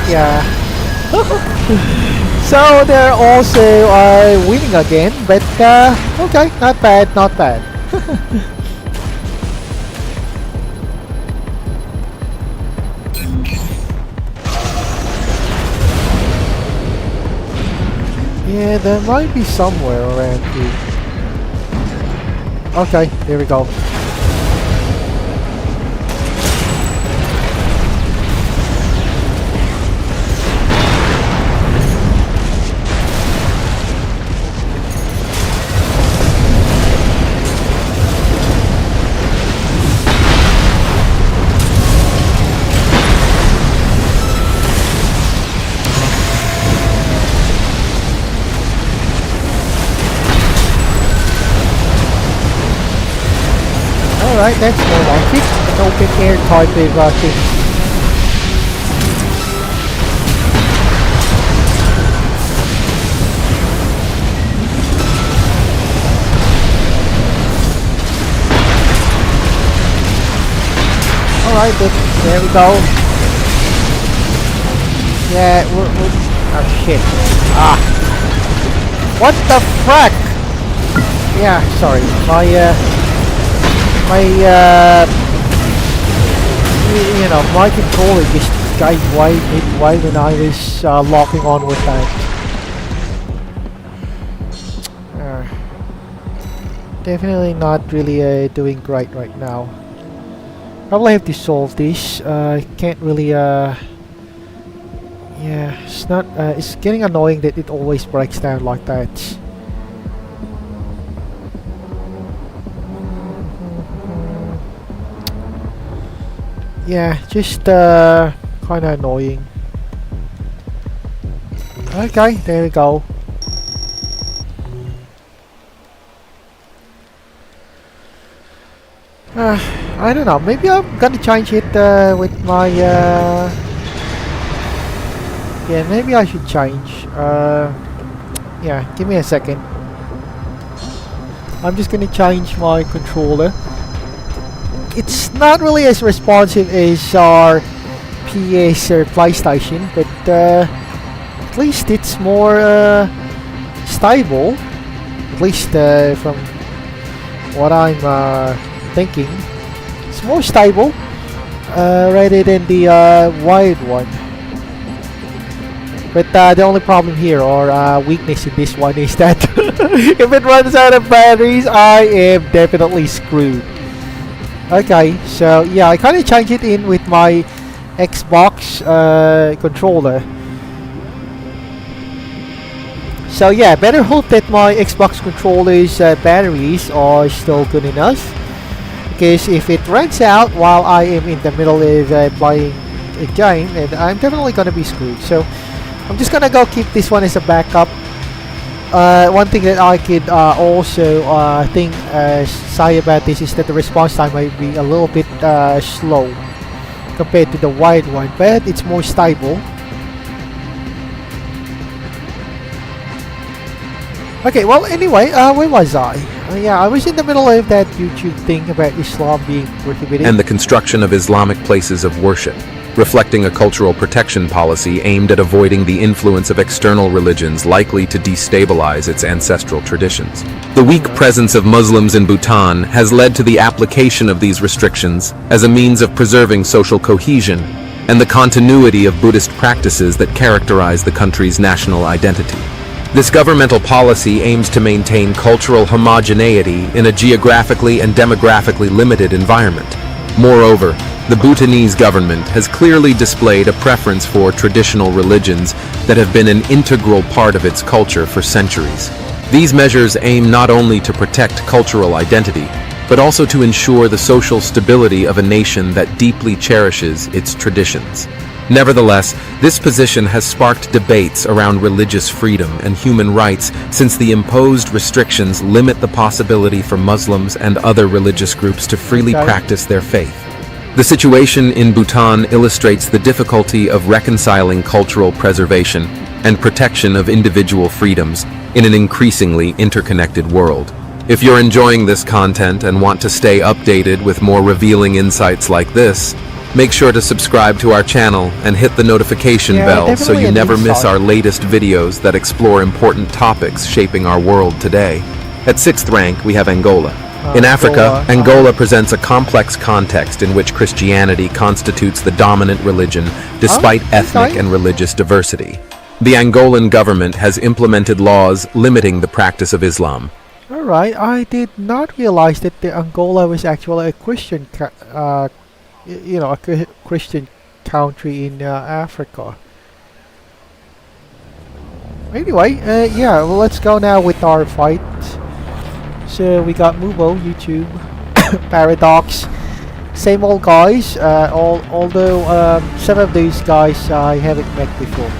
Yeah. So they're also winning again, but okay, not bad, not bad. Yeah, there might be somewhere around here. Okay, there we go. Alright, that's more like it. An open air type of thing. Alright, there we go. Yeah, we're oh shit. Ah. What the frack? Yeah, sorry. My controller just died way when I was locking on with that. Definitely not really doing great right now. Probably have to solve this. Can't really yeah, it's not it's getting annoying that it always breaks down like that. Yeah, just kinda annoying. Okay, there we go. I don't know, maybe I'm gonna change it with my yeah, maybe I should change. Yeah, give me a second. I'm just gonna change my controller. It's not really as responsive as our PS or PlayStation, but at least it's more stable. At least from what I'm thinking, it's more stable rather than the wired one. But the only problem here, or weakness in this one, is that if it runs out of batteries, I am definitely screwed. Okay, so yeah, I kind of changed it in with my Xbox controller. So yeah, better hope that my Xbox controller's batteries are still good enough. Because if it runs out while I am in the middle of playing a game, then I'm definitely going to be screwed. So I'm just going to go keep this one as a backup. One thing that I could also say about this is that the response time might be a little bit slow compared to the wired one, but it's more stable. Okay, well anyway, where was I? Yeah, I was in the middle of that YouTube thing about Islam being prohibited. And the construction of Islamic places of worship, reflecting a cultural protection policy aimed at avoiding the influence of external religions likely to destabilize its ancestral traditions. The weak presence of Muslims in Bhutan has led to the application of these restrictions as a means of preserving social cohesion and the continuity of Buddhist practices that characterize the country's national identity. This governmental policy aims to maintain cultural homogeneity in a geographically and demographically limited environment. Moreover, the Bhutanese government has clearly displayed a preference for traditional religions that have been an integral part of its culture for centuries. These measures aim not only to protect cultural identity, but also to ensure the social stability of a nation that deeply cherishes its traditions. Nevertheless, this position has sparked debates around religious freedom and human rights since the imposed restrictions limit the possibility for Muslims and other religious groups to freely practice their faith. The situation in Bhutan illustrates the difficulty of reconciling cultural preservation and protection of individual freedoms in an increasingly interconnected world. If you're enjoying this content and want to stay updated with more revealing insights like this, make sure to subscribe to our channel and hit the notification bell so you never miss our latest videos that explore important topics shaping our world today. At 6th rank, we have Angola. In Africa, Angola presents a complex context in which Christianity constitutes the dominant religion despite ethnic and religious diversity. The Angolan government has implemented laws limiting the practice of Islam. Alright, I did not realize that Angola was actually a Christian a Christian country in Africa. Anyway, yeah, well, let's go now with our fight. So we got Mubo, YouTube, Paradox, same old guys. Although some of these guys I haven't met before.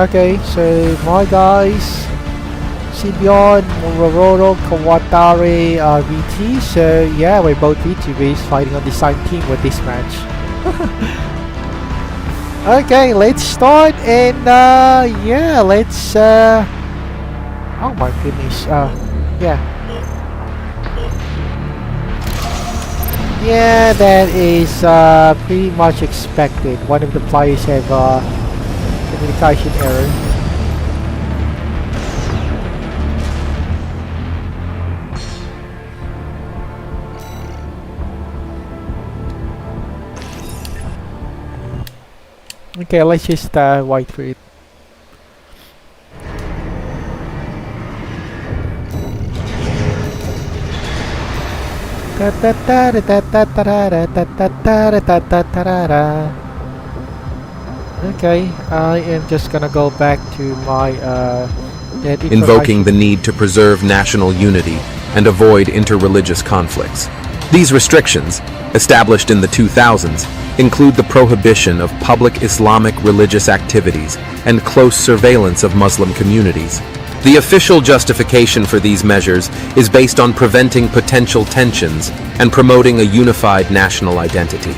Okay, so my guys. Sibion, Mororo, Kawatari, VT. So yeah, we're both VTubers fighting on the same team with this match. Okay, let's start and yeah, let's oh my goodness, yeah. Yeah, that is pretty much expected. One of the players have communication error. Okay, let's just wait for it. Okay, I am just gonna go back to my invoking the need to preserve national unity and avoid interreligious conflicts. These restrictions, established in the 2000s, include the prohibition of public Islamic religious activities and close surveillance of Muslim communities. The official justification for these measures is based on preventing potential tensions and promoting a unified national identity.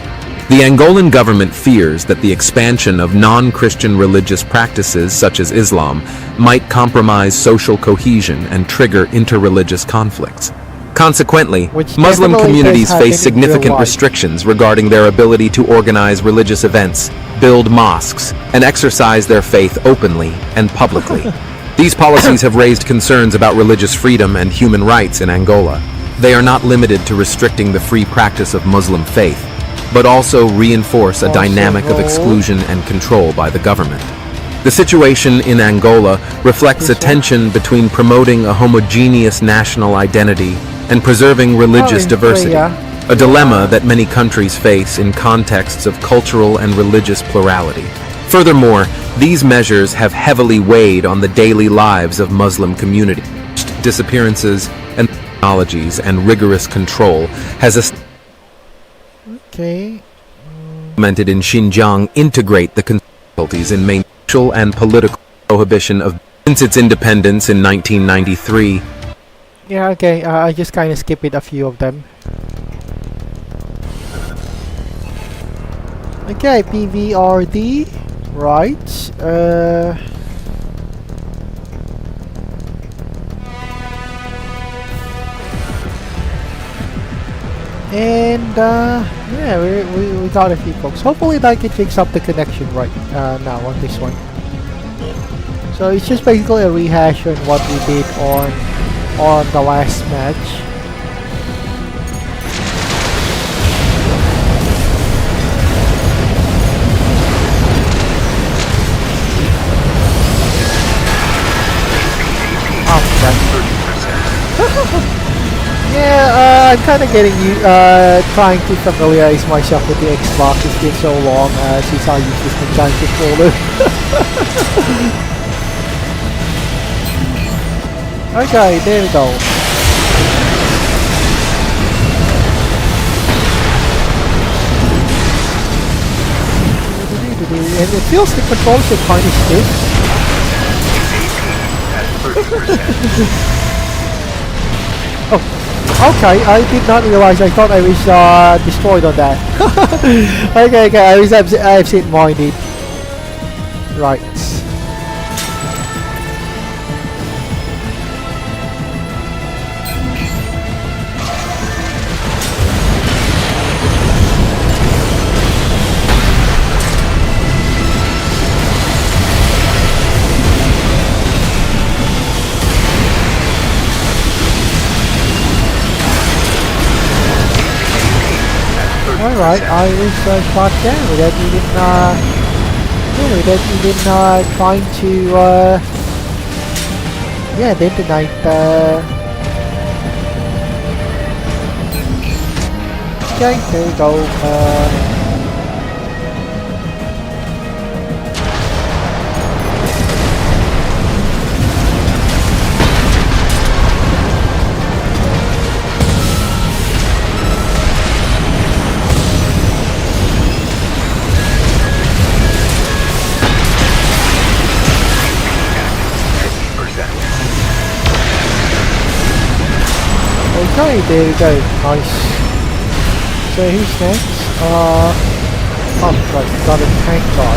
The Angolan government fears that the expansion of non-Christian religious practices such as Islam might compromise social cohesion and trigger interreligious conflicts. Consequently, Muslim communities face significant restrictions regarding their ability to organize religious events, build mosques, and exercise their faith openly and publicly. These policies have raised concerns about religious freedom and human rights in Angola. They are not limited to restricting the free practice of Muslim faith, but also reinforce a dynamic of exclusion and control by the government. The situation in Angola reflects a tension between promoting a homogeneous national identity and preserving religious diversity, a dilemma that many countries face in contexts of cultural and religious plurality. Furthermore, these measures have heavily weighed on the daily lives of Muslim communities. Disappearances and technologies and rigorous control has implemented in Xinjiang integrate the difficulties in main social and political prohibition of since its independence in 1993. Yeah, okay, I just kind of skipped a few of them. Okay, PVRD, right, and yeah, we got a few folks. Hopefully I can fix up the connection right now on this one. So it's just basically a rehash on what we did on the last match. At 30%. I'm kind of getting you, trying to familiarize myself with the Xbox. It's been so long since I used this giant controller. Okay, there we go. And it feels the controls are kind of stiff. Oh, okay, I did not realize. I thought I was destroyed on that. Okay, I was absent-minded. Right. Alright, I was shot down without even trying to detonate okay, there we go. Okay, there we go. Nice. So who's next? Oh, right, got a tank guy.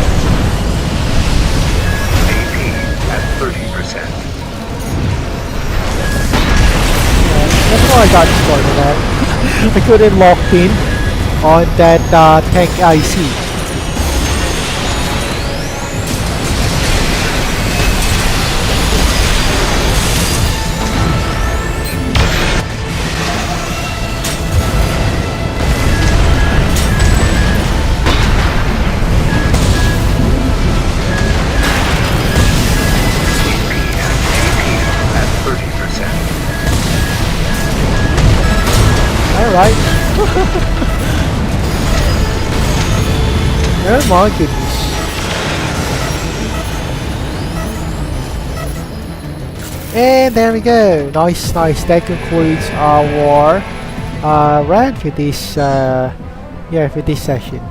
AP at 30%. That's why I got destroyed with that. I couldn't lock in on that tank IC. Alright. Oh my goodness. And there we go. Nice, nice. That concludes our run for this for this session.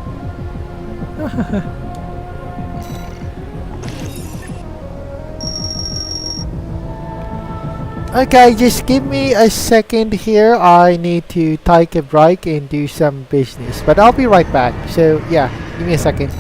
Okay, just give me a second here. I need to take a break and do some business, but I'll be right back. So yeah, give me a second.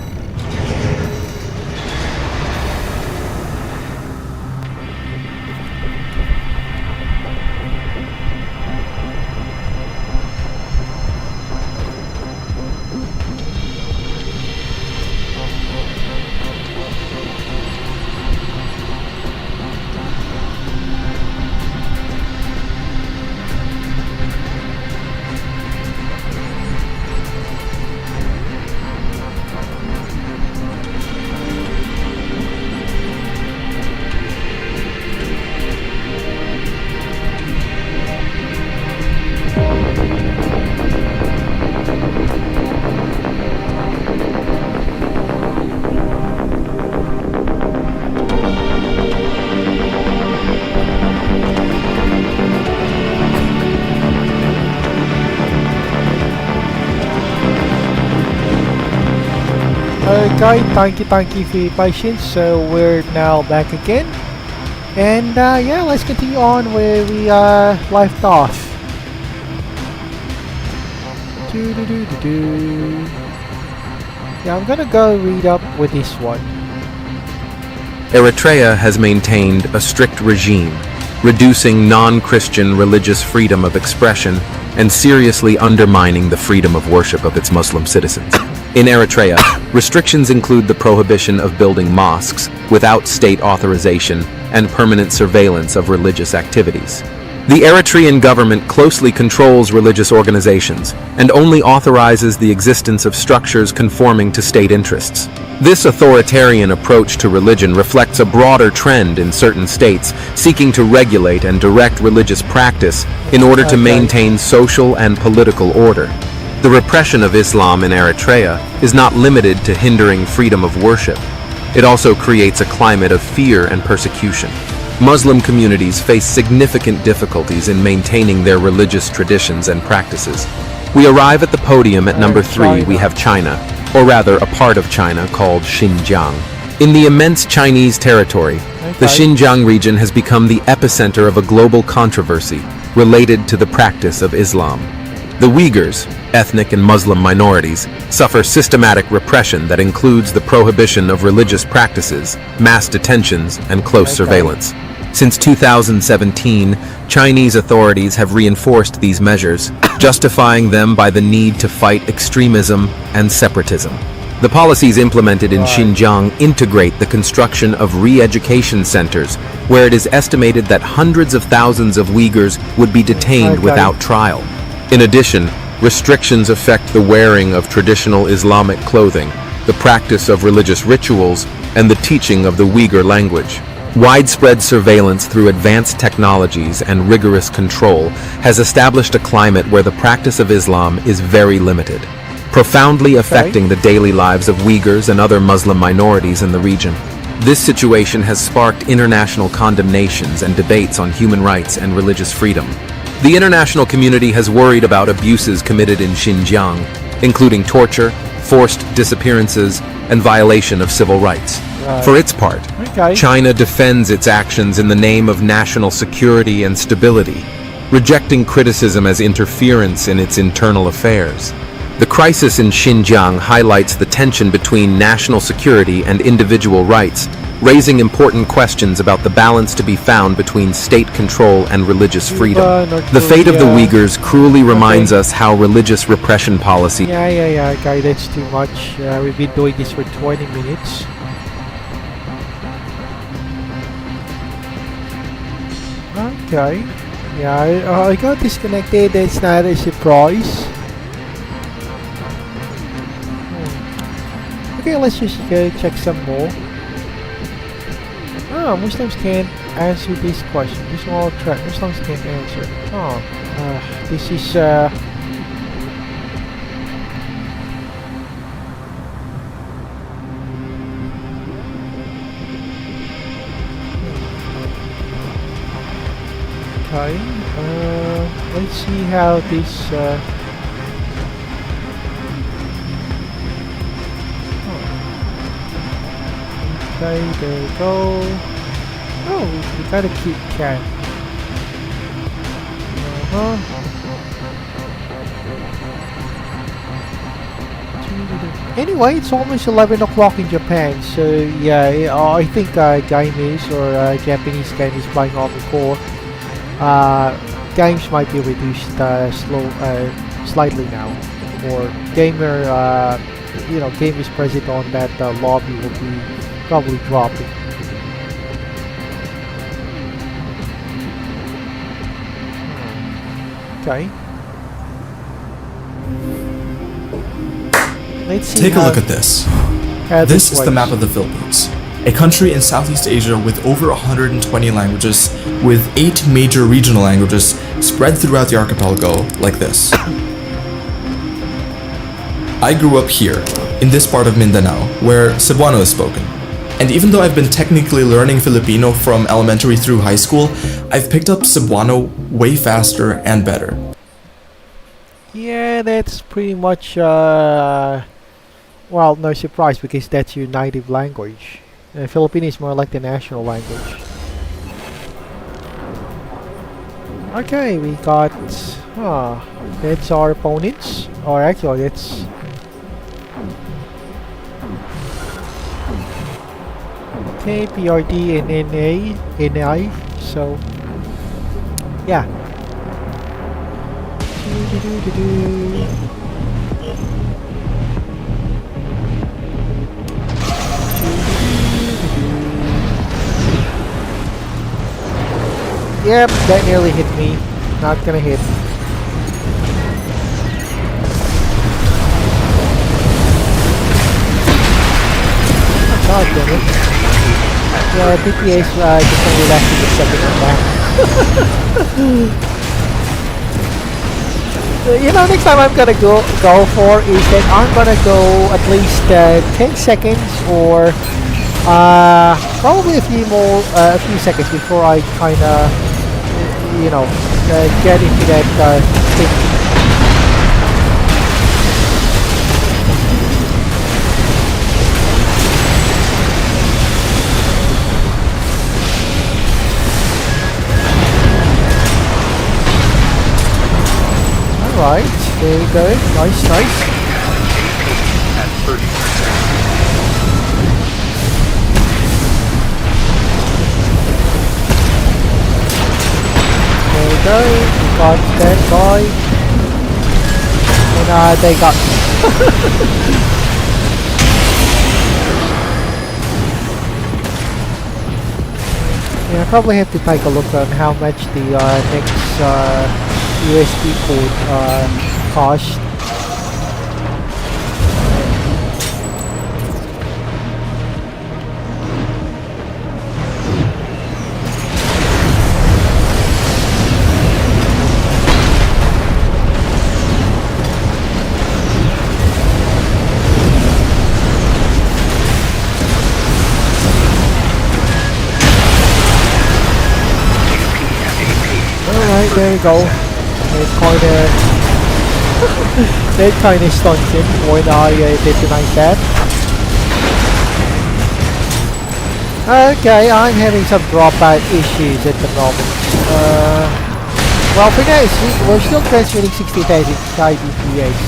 Okay, thank you for your patience. So we're now back again, and yeah, let's continue on where we left off. Yeah, I'm gonna go read up with this one. Eritrea has maintained a strict regime, reducing non-Christian religious freedom of expression and seriously undermining the freedom of worship of its Muslim citizens. In Eritrea, restrictions include the prohibition of building mosques without state authorization and permanent surveillance of religious activities. The Eritrean government closely controls religious organizations and only authorizes the existence of structures conforming to state interests. This authoritarian approach to religion reflects a broader trend in certain states seeking to regulate and direct religious practice in order to maintain social and political order. The repression of Islam in Eritrea is not limited to hindering freedom of worship. It also creates a climate of fear and persecution. Muslim communities face significant difficulties in maintaining their religious traditions and practices. We arrive at the podium at number 3. We have China, or rather a part of China called Xinjiang. In the immense Chinese territory, the Xinjiang region has become the epicenter of a global controversy related to the practice of Islam. The Uyghurs, ethnic and Muslim minorities, suffer systematic repression that includes the prohibition of religious practices, mass detentions, and close surveillance. Since 2017, Chinese authorities have reinforced these measures, justifying them by the need to fight extremism and separatism. The policies implemented in Xinjiang integrate the construction of re-education centers, where it is estimated that hundreds of thousands of Uyghurs would be detained without trial. In addition, restrictions affect the wearing of traditional Islamic clothing, the practice of religious rituals, and the teaching of the Uyghur language. Widespread surveillance through advanced technologies and rigorous control has established a climate where the practice of Islam is very limited, profoundly affecting the daily lives of Uyghurs and other Muslim minorities in the region. This situation has sparked international condemnations and debates on human rights and religious freedom. The international community has worried about abuses committed in Xinjiang, including torture, forced disappearances, and violation of civil rights. For its part, China defends its actions in the name of national security and stability, rejecting criticism as interference in its internal affairs. The crisis in Xinjiang highlights the tension between national security and individual rights, raising important questions about the balance to be found between state control and religious freedom. The fate of the Uyghurs cruelly reminds us how religious repression policy... Okay, that's too much. We've been doing this for 20 minutes. Okay. Yeah, I got disconnected. That's not a surprise. Okay, let's just go check some more. Muslims can't answer this question. This all track. Muslims can't answer. This is okay. Let's see how this okay, there we go. Oh, we got a cute cat. Anyway, it's almost 11 o'clock in Japan, so yeah, I think gamers or Japanese gamers playing on the core games might be reduced slightly now, or gamer, gamers present on that lobby will be probably dropping. Okay. Let's see. Take a look at this. This is the map of the Philippines, a country in Southeast Asia with over 120 languages, with 8 major regional languages spread throughout the archipelago like this. I grew up here, in this part of Mindanao, where Cebuano is spoken. And even though I've been technically learning Filipino from elementary through high school, I've picked up Cebuano way faster and better. Yeah, that's pretty much, well, no surprise because that's your native language. Filipino is more like the national language. Okay, we got, that's our opponents, or actually it's okay, PRD and NI, so yeah. Yep, that nearly hit me. Not gonna hit. God damn it. Yeah, BTS just only lasted a second on that. You know, next time I'm gonna go for is that I'm gonna go at least 10 seconds or probably a few seconds before I kinda, you know, get into that thing. Alright, there we go. Nice, nice. At 30%. There we go. We got that guy. And they got me. Yeah, I probably have to take a look on how much the next USB port cost. Alright, there we go. It kinda stunts him when I detonate that. Okay, I'm having some dropout issues at the moment. Well, for now, we're still transmitting 60,000 kbps.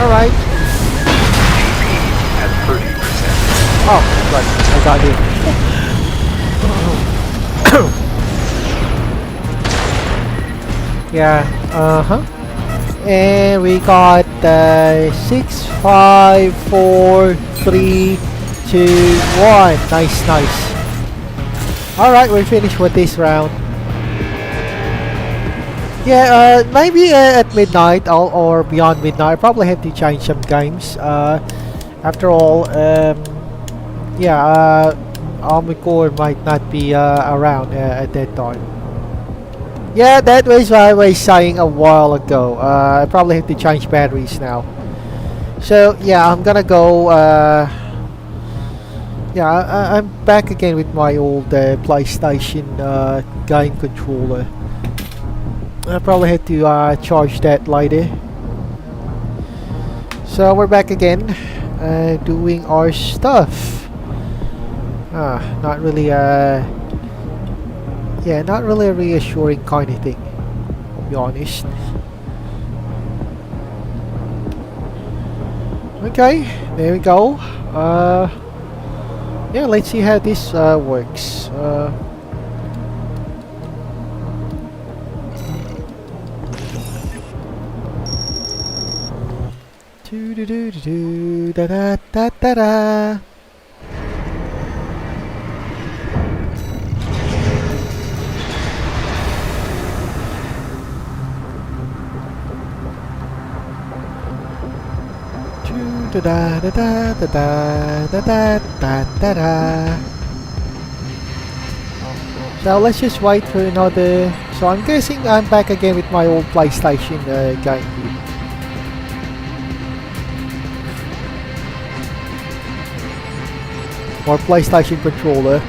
Alright. At 30%. Oh, right. I got it. Yeah, and we got 6, 5, 4, 3, 2, 1. Nice, nice. Alright, we're finished with this round. Yeah, maybe at midnight or beyond midnight. I probably have to change some games. After all, yeah, Omnicore might not be around at that time. Yeah, that was what I was saying a while ago. I probably have to change batteries now. So yeah, I'm gonna go. Yeah, I'm back again with my old PlayStation game controller. I probably had to charge that later. So we're back again, doing our stuff. Not really yeah, not really a reassuring kind of thing, to be honest. Okay, there we go. Yeah, let's see how this works. Do do do do do da da da da da. Da da da da da da da da da da. So let's just wait for another. So I'm guessing I'm back again with my old PlayStation game. Or PlayStation controller.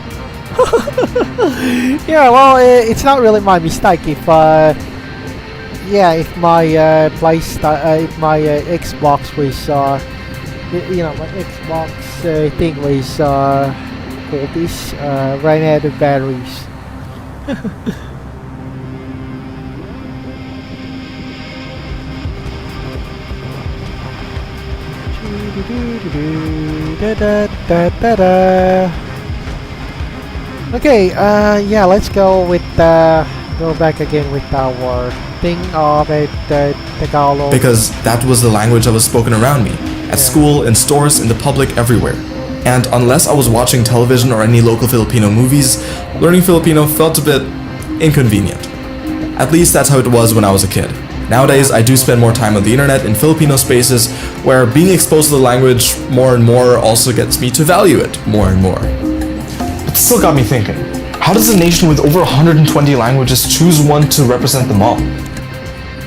Yeah, well, it's not really my mistake if yeah, if my if my Xbox was you know, my Xbox thing was called this ran out of batteries. Okay, yeah, let's go with go back again with our thing about Tagalog. Because that was the language that was spoken around me, at school, in stores, in the public, everywhere. And unless I was watching television or any local Filipino movies, learning Filipino felt a bit inconvenient. At least that's how it was when I was a kid. Nowadays, I do spend more time on the internet in Filipino spaces, where being exposed to the language more and more also gets me to value it more and more. It still got me thinking, how does a nation with over 120 languages choose one to represent them all?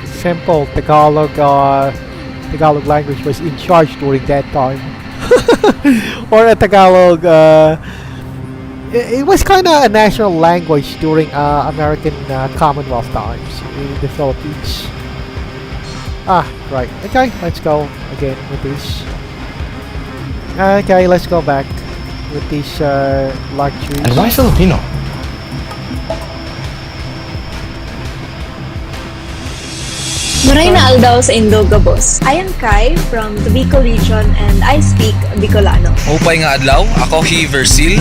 Simple, Tagalog language was in charge during that time. Or a Tagalog, it was kind of a national language during American Commonwealth times in the Philippines. Right. Okay, let's go again with this. Okay, let's go back with these luxuries. And why Filipino? Maray na aldaw sa Indoga, boss. I am Kai from the Bicol region and I speak Bicolano. Upay nga adlaw, ako si Versil,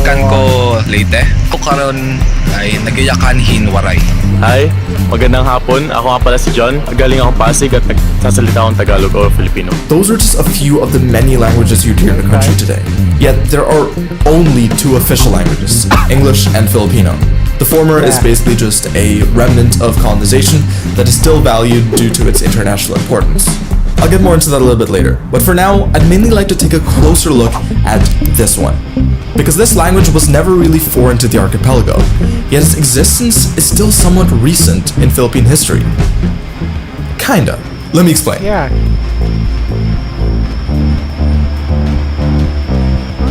kan ko Leyte. Ako karon ay nagayakan hinwaray. Hi, magandang hapon. Ako nga pala si John. Galing akong Pasig at nagsasalita akong Tagalog o Filipino. Those are just a few of the many languages you'd hear in the country today. Yet there are only two official languages, English and Filipino. The former is basically just a remnant of colonization that is still valued due to its international importance. I'll get more into that a little bit later, but for now, I'd mainly like to take a closer look at this one. Because this language was never really foreign to the archipelago, yet its existence is still somewhat recent in Philippine history. Kinda. Let me explain. Yeah.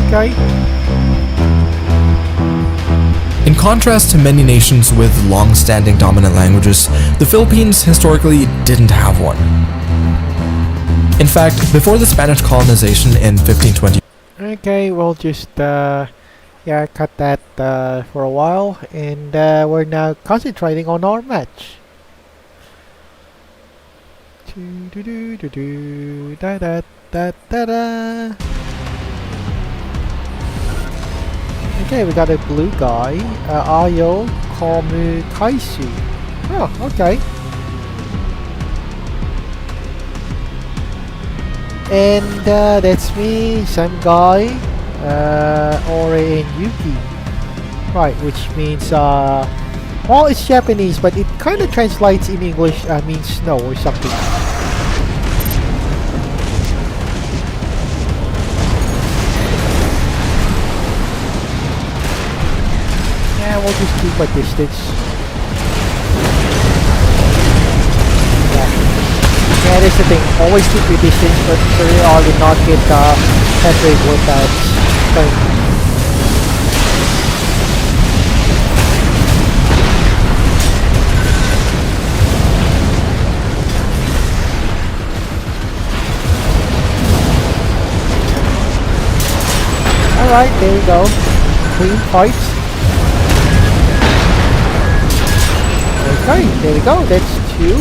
Okay. In contrast to many nations with long-standing dominant languages, the Philippines historically didn't have one. In fact, before the Spanish colonization in 1520... Okay, we'll just cut that for a while, and we're now concentrating on our match. Okay, we got a blue guy, Ayo Komu Kaisu. Oh, okay. And that's me, same guy, Ore and Yuki. Right, which means, well, it's Japanese, but it kind of translates in English, means snow or something. Yeah, we'll just keep a distance. Yeah, that's the thing. Always keep your distance, but sure you will not get head rate with that thing. Alright, there you go. Clean fights. Okay, there we go. That's two.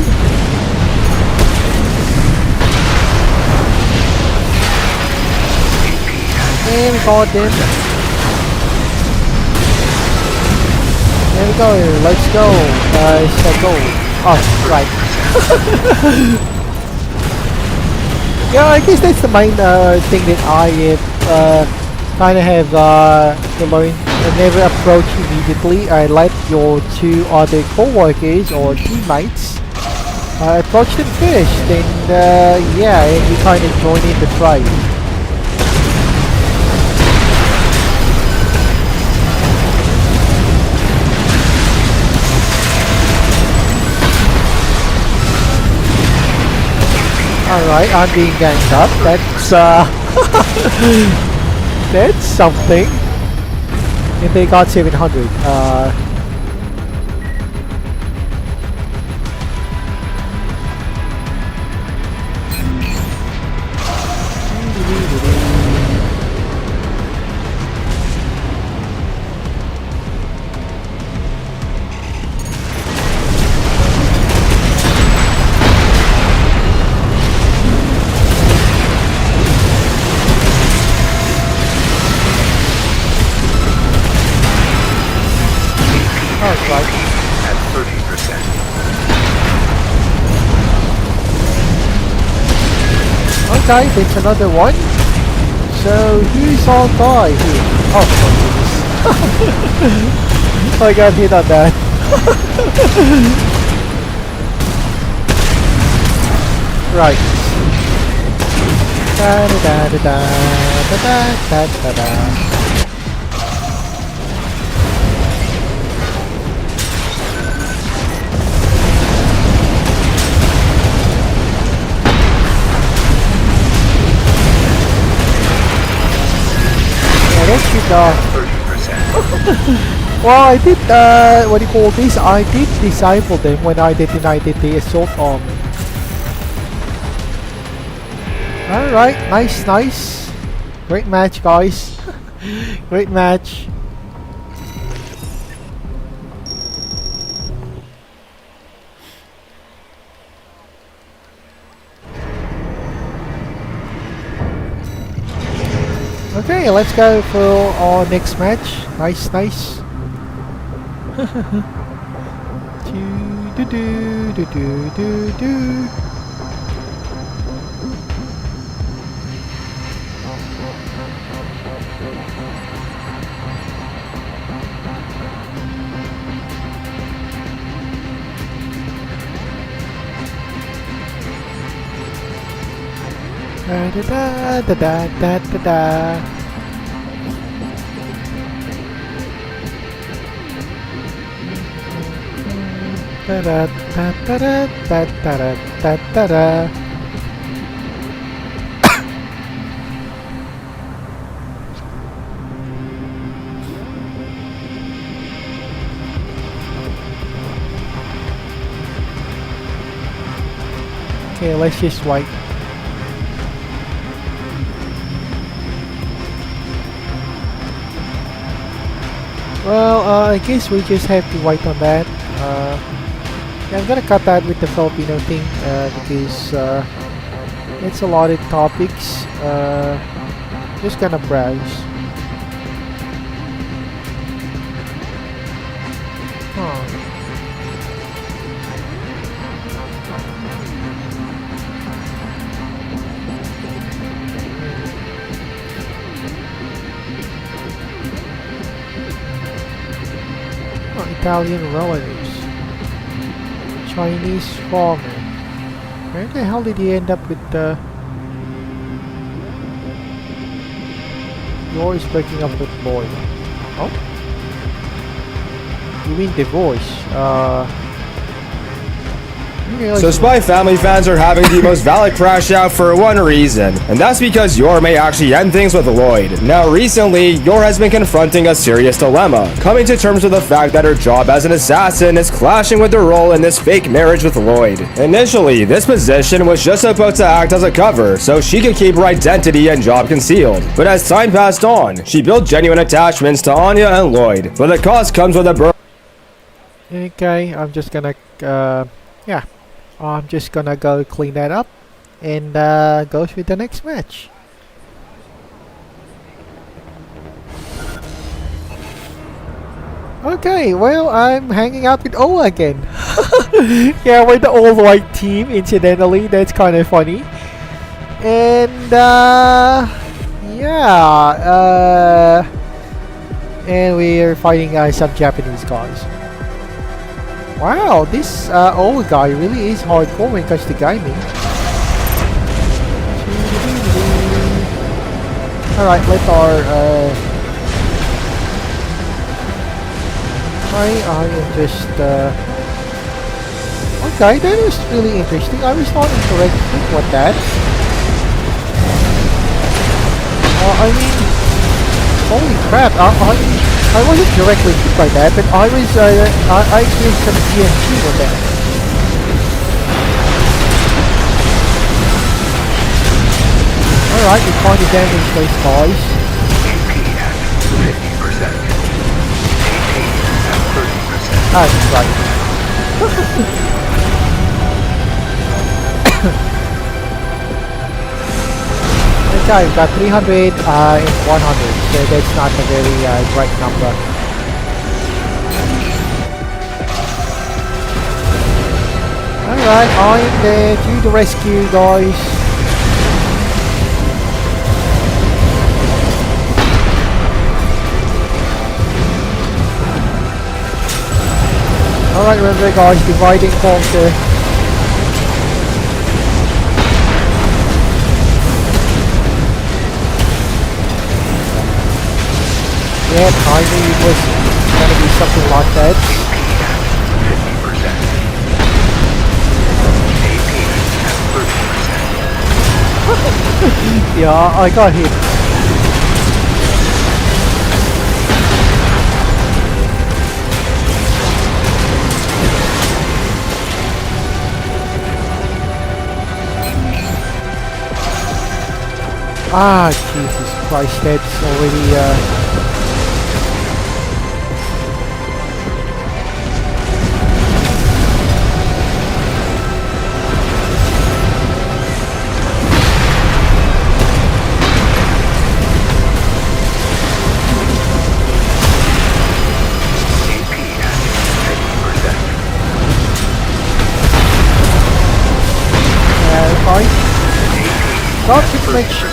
And we got them. There we go. Let's go. Go. Oh, right. Yeah, I guess that's the main thing that I kind of have to learn. Never approach immediately. I let your two other co-workers or teammates approach them first. Then yeah, you kind of join in the fray. Alright, I'm being ganged up. That's that's something. And they got 700. right. At 30%. Okay, that's another one. So who's all die here? Oh my goodness. I got hit on that. Right. Da da da da da da da da da. Well, I did, what do you call this? I did disable them when I detonated the assault arm. Alright, nice, nice. Great match, guys. Great match. Okay, let's go for our next match. Nice, nice. do do do do do do. Da da da da da da da. Da da da da da da da da da. Okay, let's just wait. Well, I guess we just have to wait on that. Yeah, I'm gonna cut that with the Filipino thing because it's a lot of topics. Just gonna browse. Italian relatives. Chinese farmer. Where the hell did he end up with the... You're always breaking up with boy. Oh? You mean divorce? So Spy Family fans are having the most valid crash out for one reason, and that's because Yor may actually end things with Lloyd. Now recently, Yor has been confronting a serious dilemma, coming to terms with the fact that her job as an assassin is clashing with her role in this fake marriage with Lloyd. Initially, this position was just supposed to act as a cover, so she could keep her identity and job concealed. But as time passed on, she built genuine attachments to Anya and Lloyd, but the cost comes with a burn. Okay, I'm just gonna, yeah. I'm just gonna go clean that up and go with the next match. Okay, well, I'm hanging out with Ola again. Yeah, we're the all-white team, incidentally. That's kind of funny. And yeah, and we're fighting some Japanese guys. Wow, this old guy really is hardcore when it comes to gaming. Alright, let our I am just okay, that was really interesting. I was not interacting with that. I mean, holy crap, I wasn't directly hit by that, but I was, I experienced some DMG with that. Alright, we find the damage those guys. AP at 50%. AP at 30%. That's right. Okay, we've got 300 and 100, so that's not a very great number. Alright, I'm there to the rescue, guys. Alright, remember guys, divide and conquer. Yeah, I knew it was gonna be something like that. Yeah, I got hit. Ah, Jesus Christ, that's already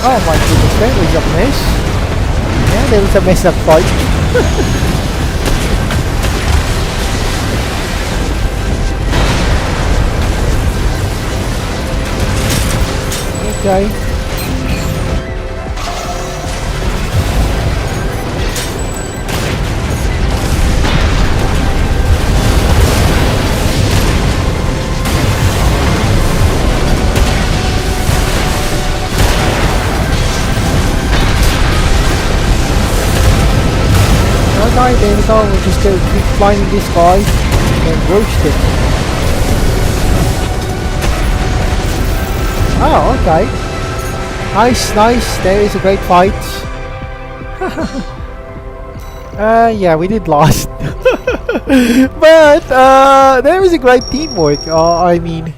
oh my goodness, that was a mess. Yeah, there was a mess up fight. Okay. Alright, there we go, we'll just go keep flying this guy and roast it. Oh, okay. Nice, nice, there is a great fight. Yeah, we did lost. But, there is a great teamwork, I mean.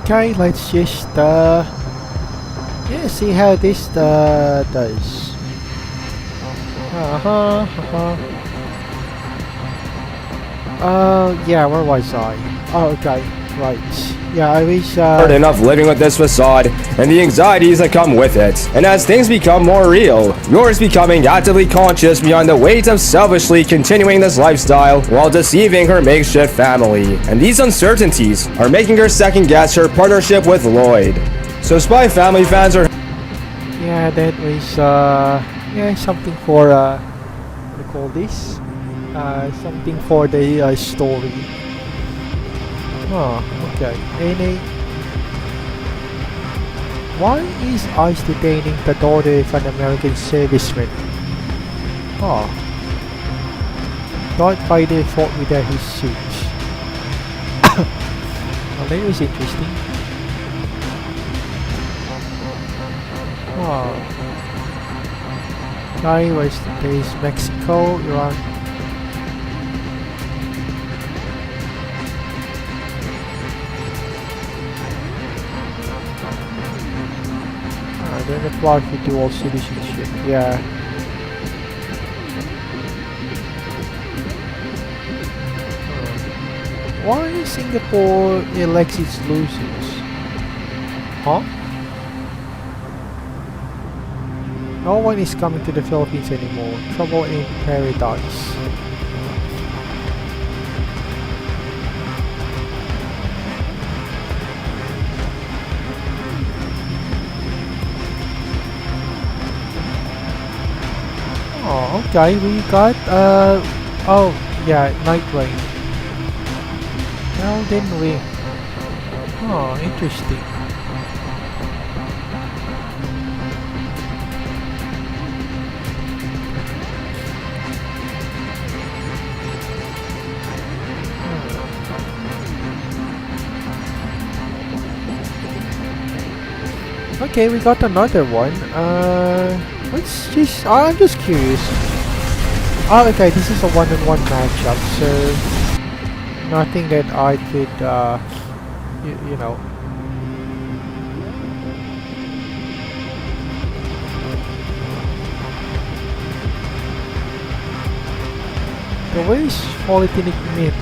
Okay, let's just yeah, see how this does. Yeah, where was I? Oh, okay, right. Yeah, I was hard enough living with this facade and the anxieties that come with it. And as things become more real, yours becoming actively conscious beyond the weight of selfishly continuing this lifestyle while deceiving her makeshift family. And these uncertainties are making her second guess her partnership with Lloyd. So Spy Family fans are... Yeah, that was yeah, something for what do you call this? Something for the story. Oh, okay. Why is ICE detaining the daughter of an American serviceman? Oh. Darth Vader fought without his suits. Well, that was interesting. Oh. Okay, where's the place? Mexico, Iran. Then apply for dual citizenship. Yeah. Why is Singapore elects its losers? Huh? No one is coming to the Philippines anymore. Trouble in paradise. Oh, okay, we got, oh, yeah, night rain. Elden Ring. Oh, interesting. Okay, we got another one. Let's just... I'm just curious. Oh, okay, this is a one-on-one matchup, so... Nothing that I could, you know. So where is polytechnic myth?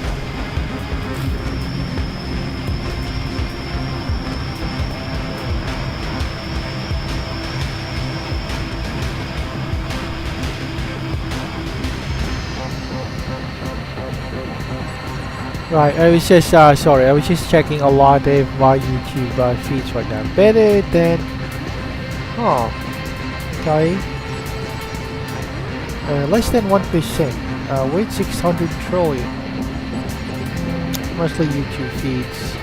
Right, I was just sorry, I was just checking a lot of my YouTube feeds right now. Better than, okay, less than 1%. Wait, 600 trillion. Mostly YouTube feeds.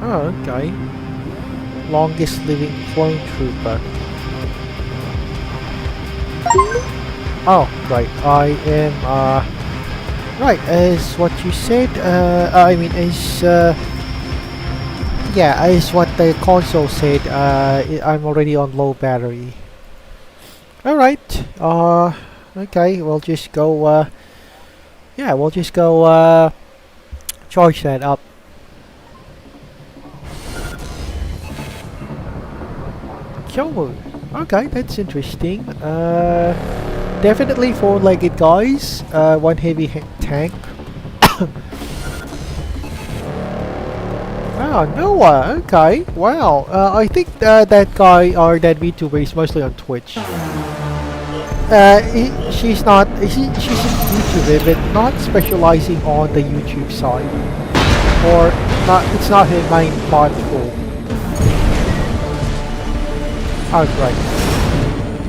Oh, okay. Longest living clone trooper. Oh, right. I am, right, as what you said, I mean, as, yeah, as what the console said, I'm already on low battery. Alright, okay, we'll just go, yeah, we'll just go, charge that up. Kill mode. Okay, that's interesting. Definitely four-legged guys. One heavy tank. Wow, Noah. Okay. Wow. I think that guy or that VTuber is mostly on Twitch. She's not. She's a VTuber, but not specializing on the YouTube side, or not. It's not her main platform. Oh, right.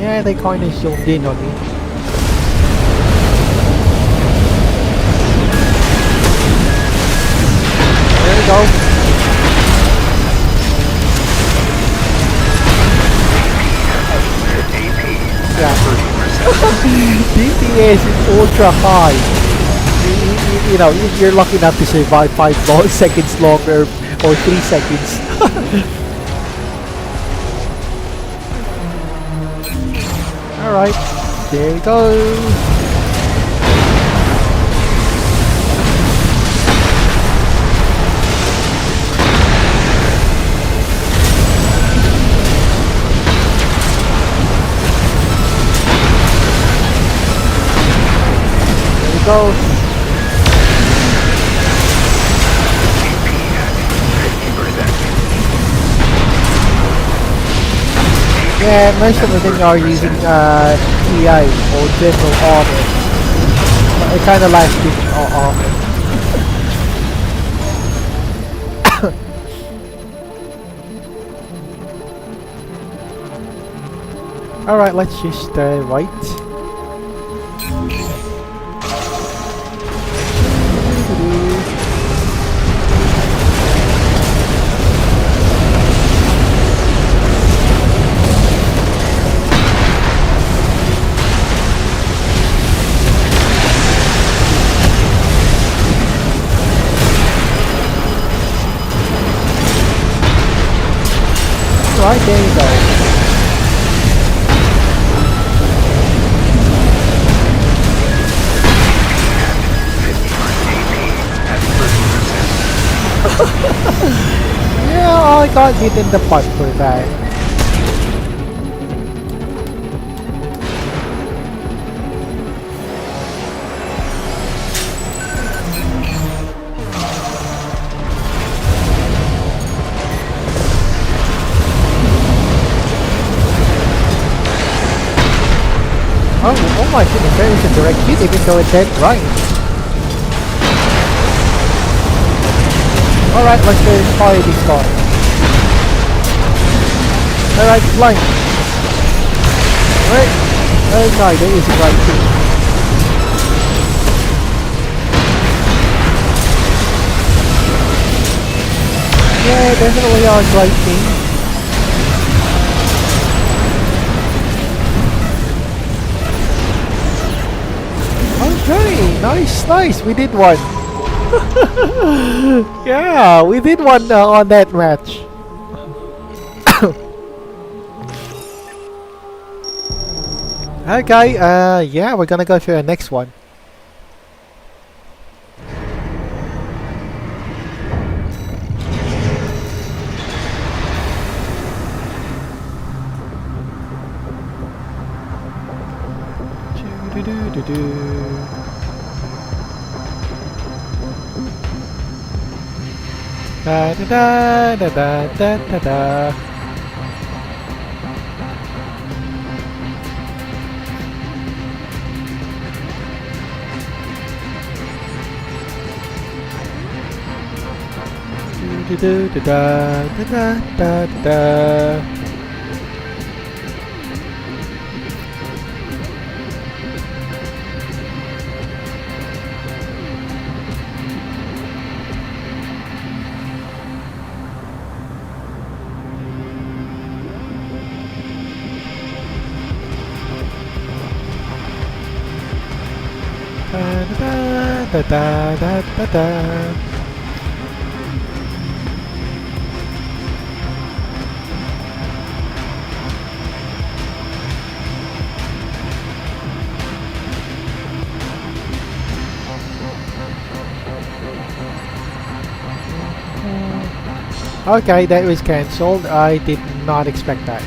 Yeah, they kind of zoomed in on me. There we go. Yeah. DPS is ultra high. You know, you're lucky enough to survive 5 seconds longer or 3 seconds. Alright, there we go. There we go. Yeah, most of the things are using EI or general armor. It kind of lacks armor. Alright, let's just wait. Right, there you go. Yeah, I got hit in the butt for that. Oh my goodness, there is a direct hit even though it's dead right. Alright, let's go fire this guy. Alright, flying. Wait. Oh no, there is a right hit. Yeah, definitely are right thing. Okay, nice, we did one. Yeah, we did one on that match. Okay, yeah, we're gonna go to the next one. Da da da da da da da. Da da da da da da. Da da da da da. Okay, that was cancelled. I did not expect that.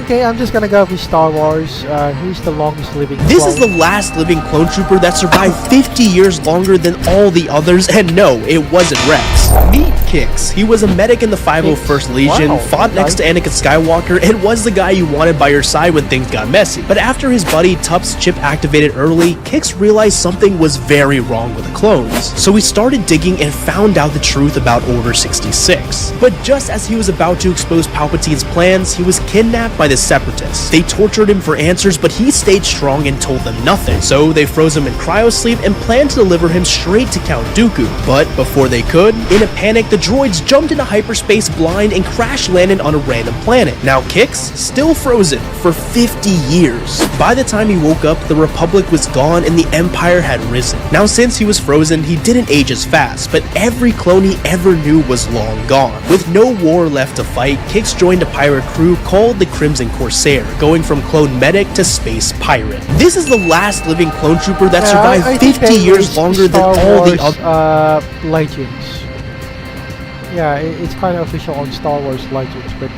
Okay, I'm just gonna go with Star Wars. Who's the longest living This clone? is the last living clone trooper that survived 50 years longer than all the others, and no, it wasn't Rex. Meet Kix. He was a medic in the 501st Legion, fought next to Anakin Skywalker, and was the guy you wanted by your side when things got messy. But after his buddy Tup's chip activated early, Kix realized something was very wrong with the clones. So he started digging and found out the truth about Order 66. But just as he was about to expose Palpatine's plans, he was kidnapped by the Separatists. They tortured him for answers, but he stayed strong and told them nothing. So they froze him in cryosleep and planned to deliver him straight to Count Dooku. But before they could, in a panic, the droids jumped into hyperspace blind and crash landed on a random planet. Now Kix, still frozen for 50 years. By the time he woke up, the Republic was gone and the Empire had risen. Now since he was frozen, he didn't age as fast, but every clone he ever knew was long gone. With no war left to fight, Kix joined a pirate crew called the Crimson Corsair, going from clone medic to space pirate. This is the last living clone trooper that survived I think 50 years longer than Star all the Wars, other. Legends. Yeah, it's kind of official on Star Wars Legends, but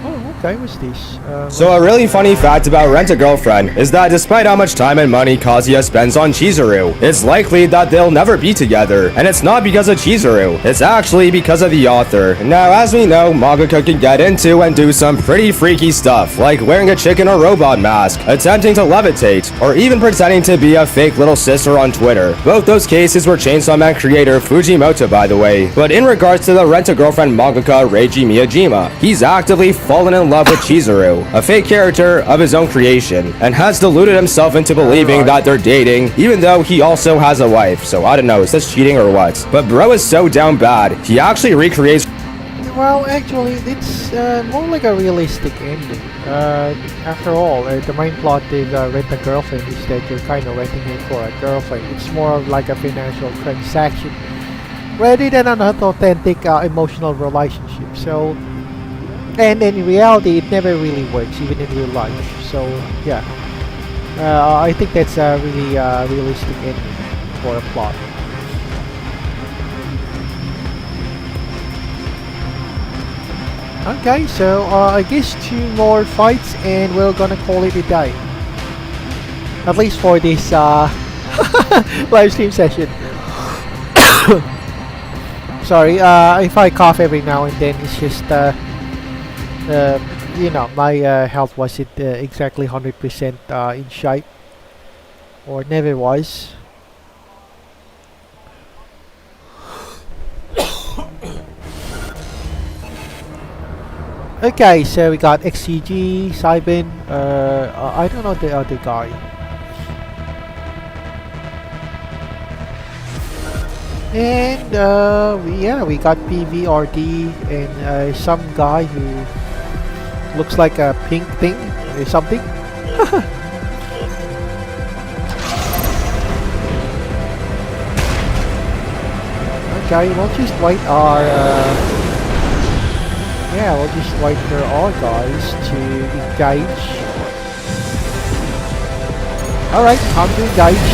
oh, okay, what's this? So a really funny fact about Rent-A-Girlfriend is that despite how much time and money Kazuya spends on Chizuru, it's likely that they'll never be together, and it's not because of Chizuru, it's actually because of the author. Now, as we know, mangaka can get into and do some pretty freaky stuff, like wearing a chicken or robot mask, attempting to levitate, or even pretending to be a fake little sister on Twitter. Both those cases were Chainsaw Man creator Fujimoto, by the way. But in regards to the Rent-A-Girlfriend mangaka Reiji Miyajima, he's actively fallen in love with Chizuru, a fake character of his own creation, and has deluded himself into believing that they're dating, even though he also has a wife. So I don't know, is this cheating or what? But bro is so down bad, he actually recreates. Well, actually, it's more like a realistic ending. After all, the main plot is rent a girlfriend is that you're kind of renting it for a girlfriend. It's more of like a financial transaction rather than an authentic emotional relationship. So, and in reality, it never really works, even in real life. So, yeah, I think that's a really realistic ending for a plot. Okay, so I guess 2 more fights and we're gonna call it a day. At least for this live stream session. Sorry, if I cough every now and then, it's just you know, my health wasn't exactly 100% in shape, or never was. Okay, so we got XCG, Cybin, I don't know the other guy. And yeah, we got PVRD and some guy who looks like a pink thing or something. Okay, we'll just wait our Yeah, we'll just wait for all guys to engage. Alright, time to engage.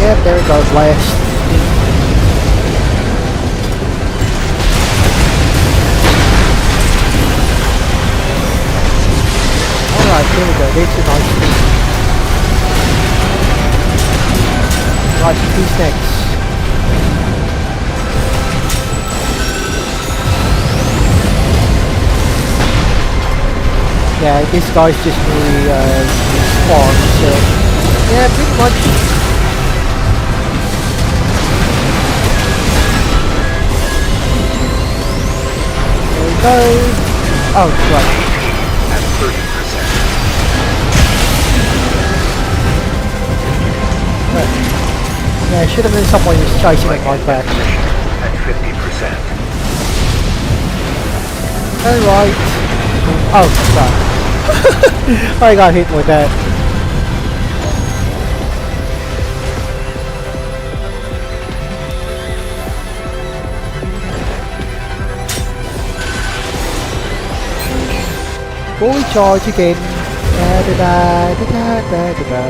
Yep, there it goes, last. Alright, here we go, there's a nice thing. Right, who's next? Yeah, this guy's just really spawned, so yeah, pretty much. There we go. Oh, right. At 30%. Right. Yeah, should have been someone who's chasing it like that. At 50%. Alright. Oh, sorry. I got hit with that. Fully charge again. Da da da da da da da.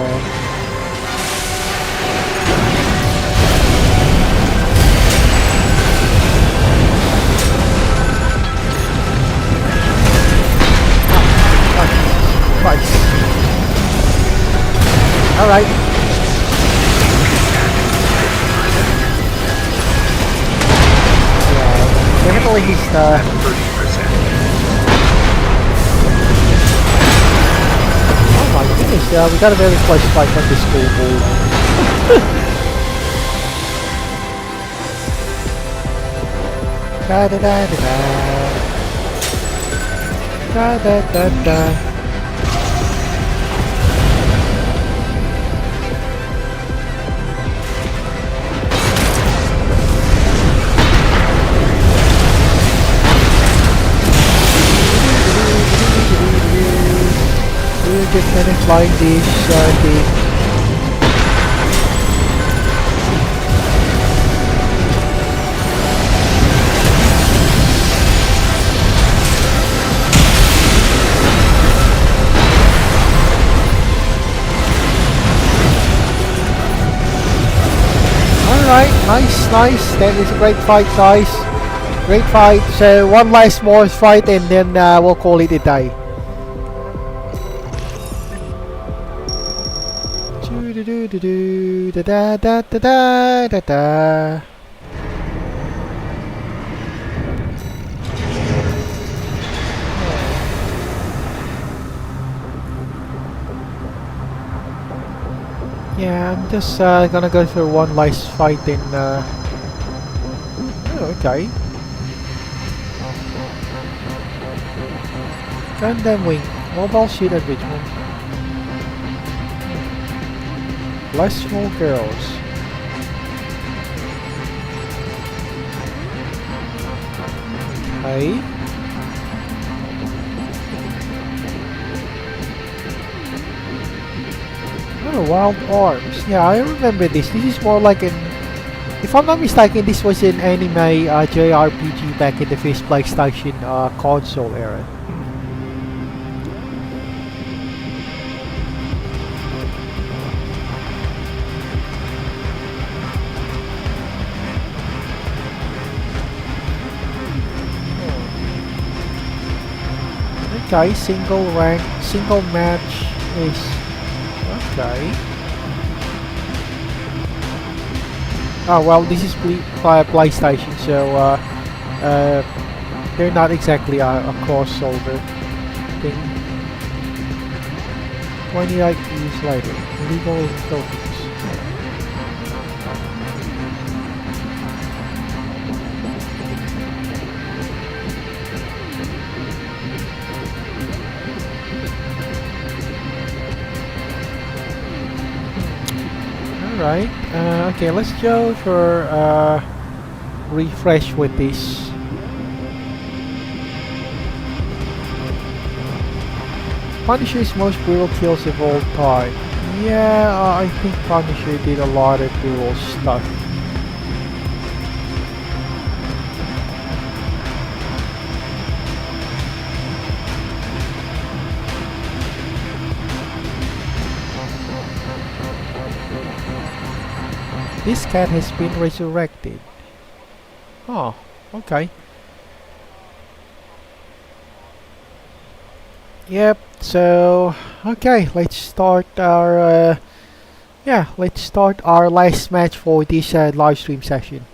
Nice. Alright. Yeah, definitely he's the... Oh my goodness, we got a very close fight on this scoreboard. Da da da da da. Da da da da. We're just gonna fly this thing. Alright, nice. That is a great fight, guys. Great fight. So one last more fight and then we'll call it a day. Da da da da da da da. Yeah, I'm just gonna go through one last fight in oh, okay. Gundam Wing, Mobile Suit Enrichment. Less small girls. Okay. Oh, Wild Arms. Yeah, I remember this. This is more like an... If I'm not mistaken, this was an anime JRPG back in the first PlayStation console era. Okay, single rank, single match is okay. Oh well, this is PlayStation, so they're not exactly a crossover thing. 28 years later, legal in Philippines. Alright, okay, let's go for refresh with this. Punisher's most brutal kills of all time. Yeah, I think Punisher did a lot of brutal stuff. This cat has been resurrected. Oh, okay. Yep, so okay, let's start our let's start our last match for this live stream session.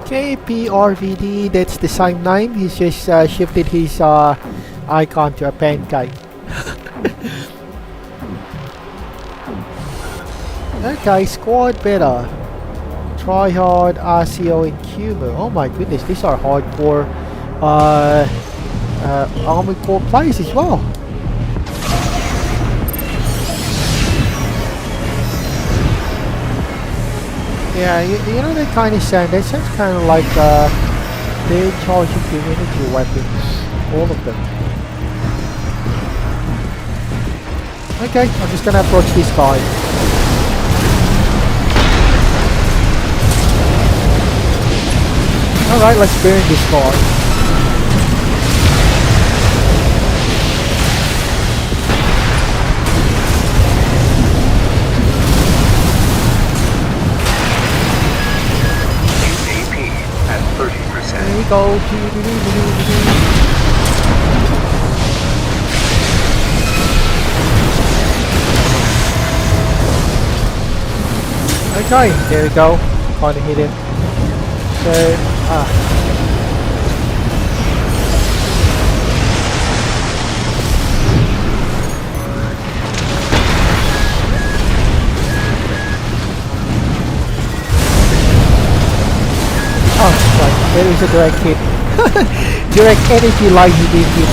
KPRVD, that's the same name. He's just shifted his icon to a pancake. Okay, squad better. Try hard, RCO, and Cuba. Oh my goodness, these are hardcore Armored Core players as well. Yeah, you know that kind of sound? That sounds kind of like they're charging community weapons. All of them. Okay, I'm just gonna approach this guy. Alright, let's burn this guy. There we go. Okay, there we go. Kinda hit him. So, oh, right, there is a direct hit. Direct energy lightning being hit.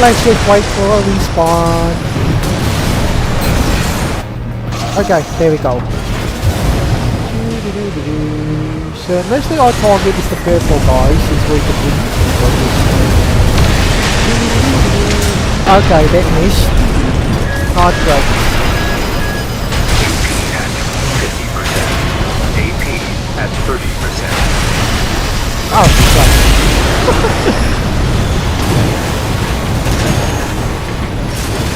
Let's just wait for a respawn. Okay, there we go. So mostly our target is the purple guys, since we're the blue. Okay, that missed. Not great. AP at 30%. Oh, right.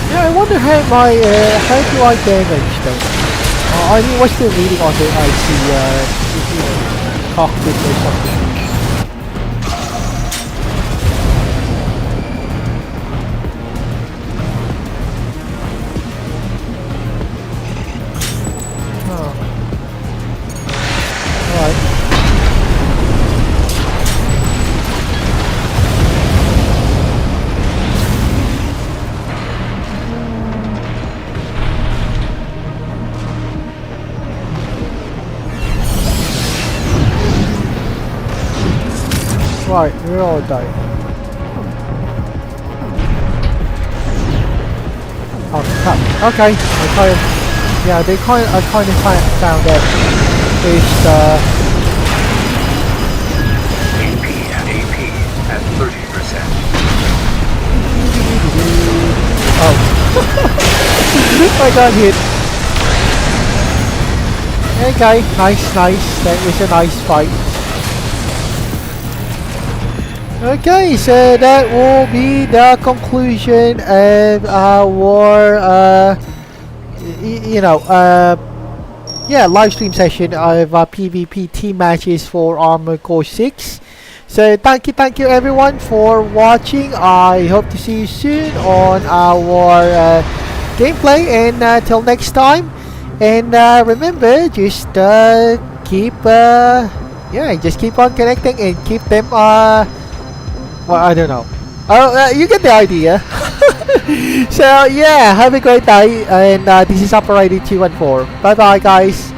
Yeah, I wonder how my how do I damage them? I mean, what's the reading on the IC cockpit or something? Oh. Alright. Right, we're all dying. Oh, crap. Okay, yeah, I kind of found out. There's AP at 30%. Oh. I got hit. Okay, nice. That was a nice fight. Okay, so that will be the conclusion of our, live stream session of PvP team matches for Armored Core 6. So thank you everyone for watching. I hope to see you soon on our gameplay, and till next time. And remember, just keep on connecting and keep them well, I don't know. Oh, you get the idea. So yeah, have a great day, and this is Operator 214. Bye bye guys.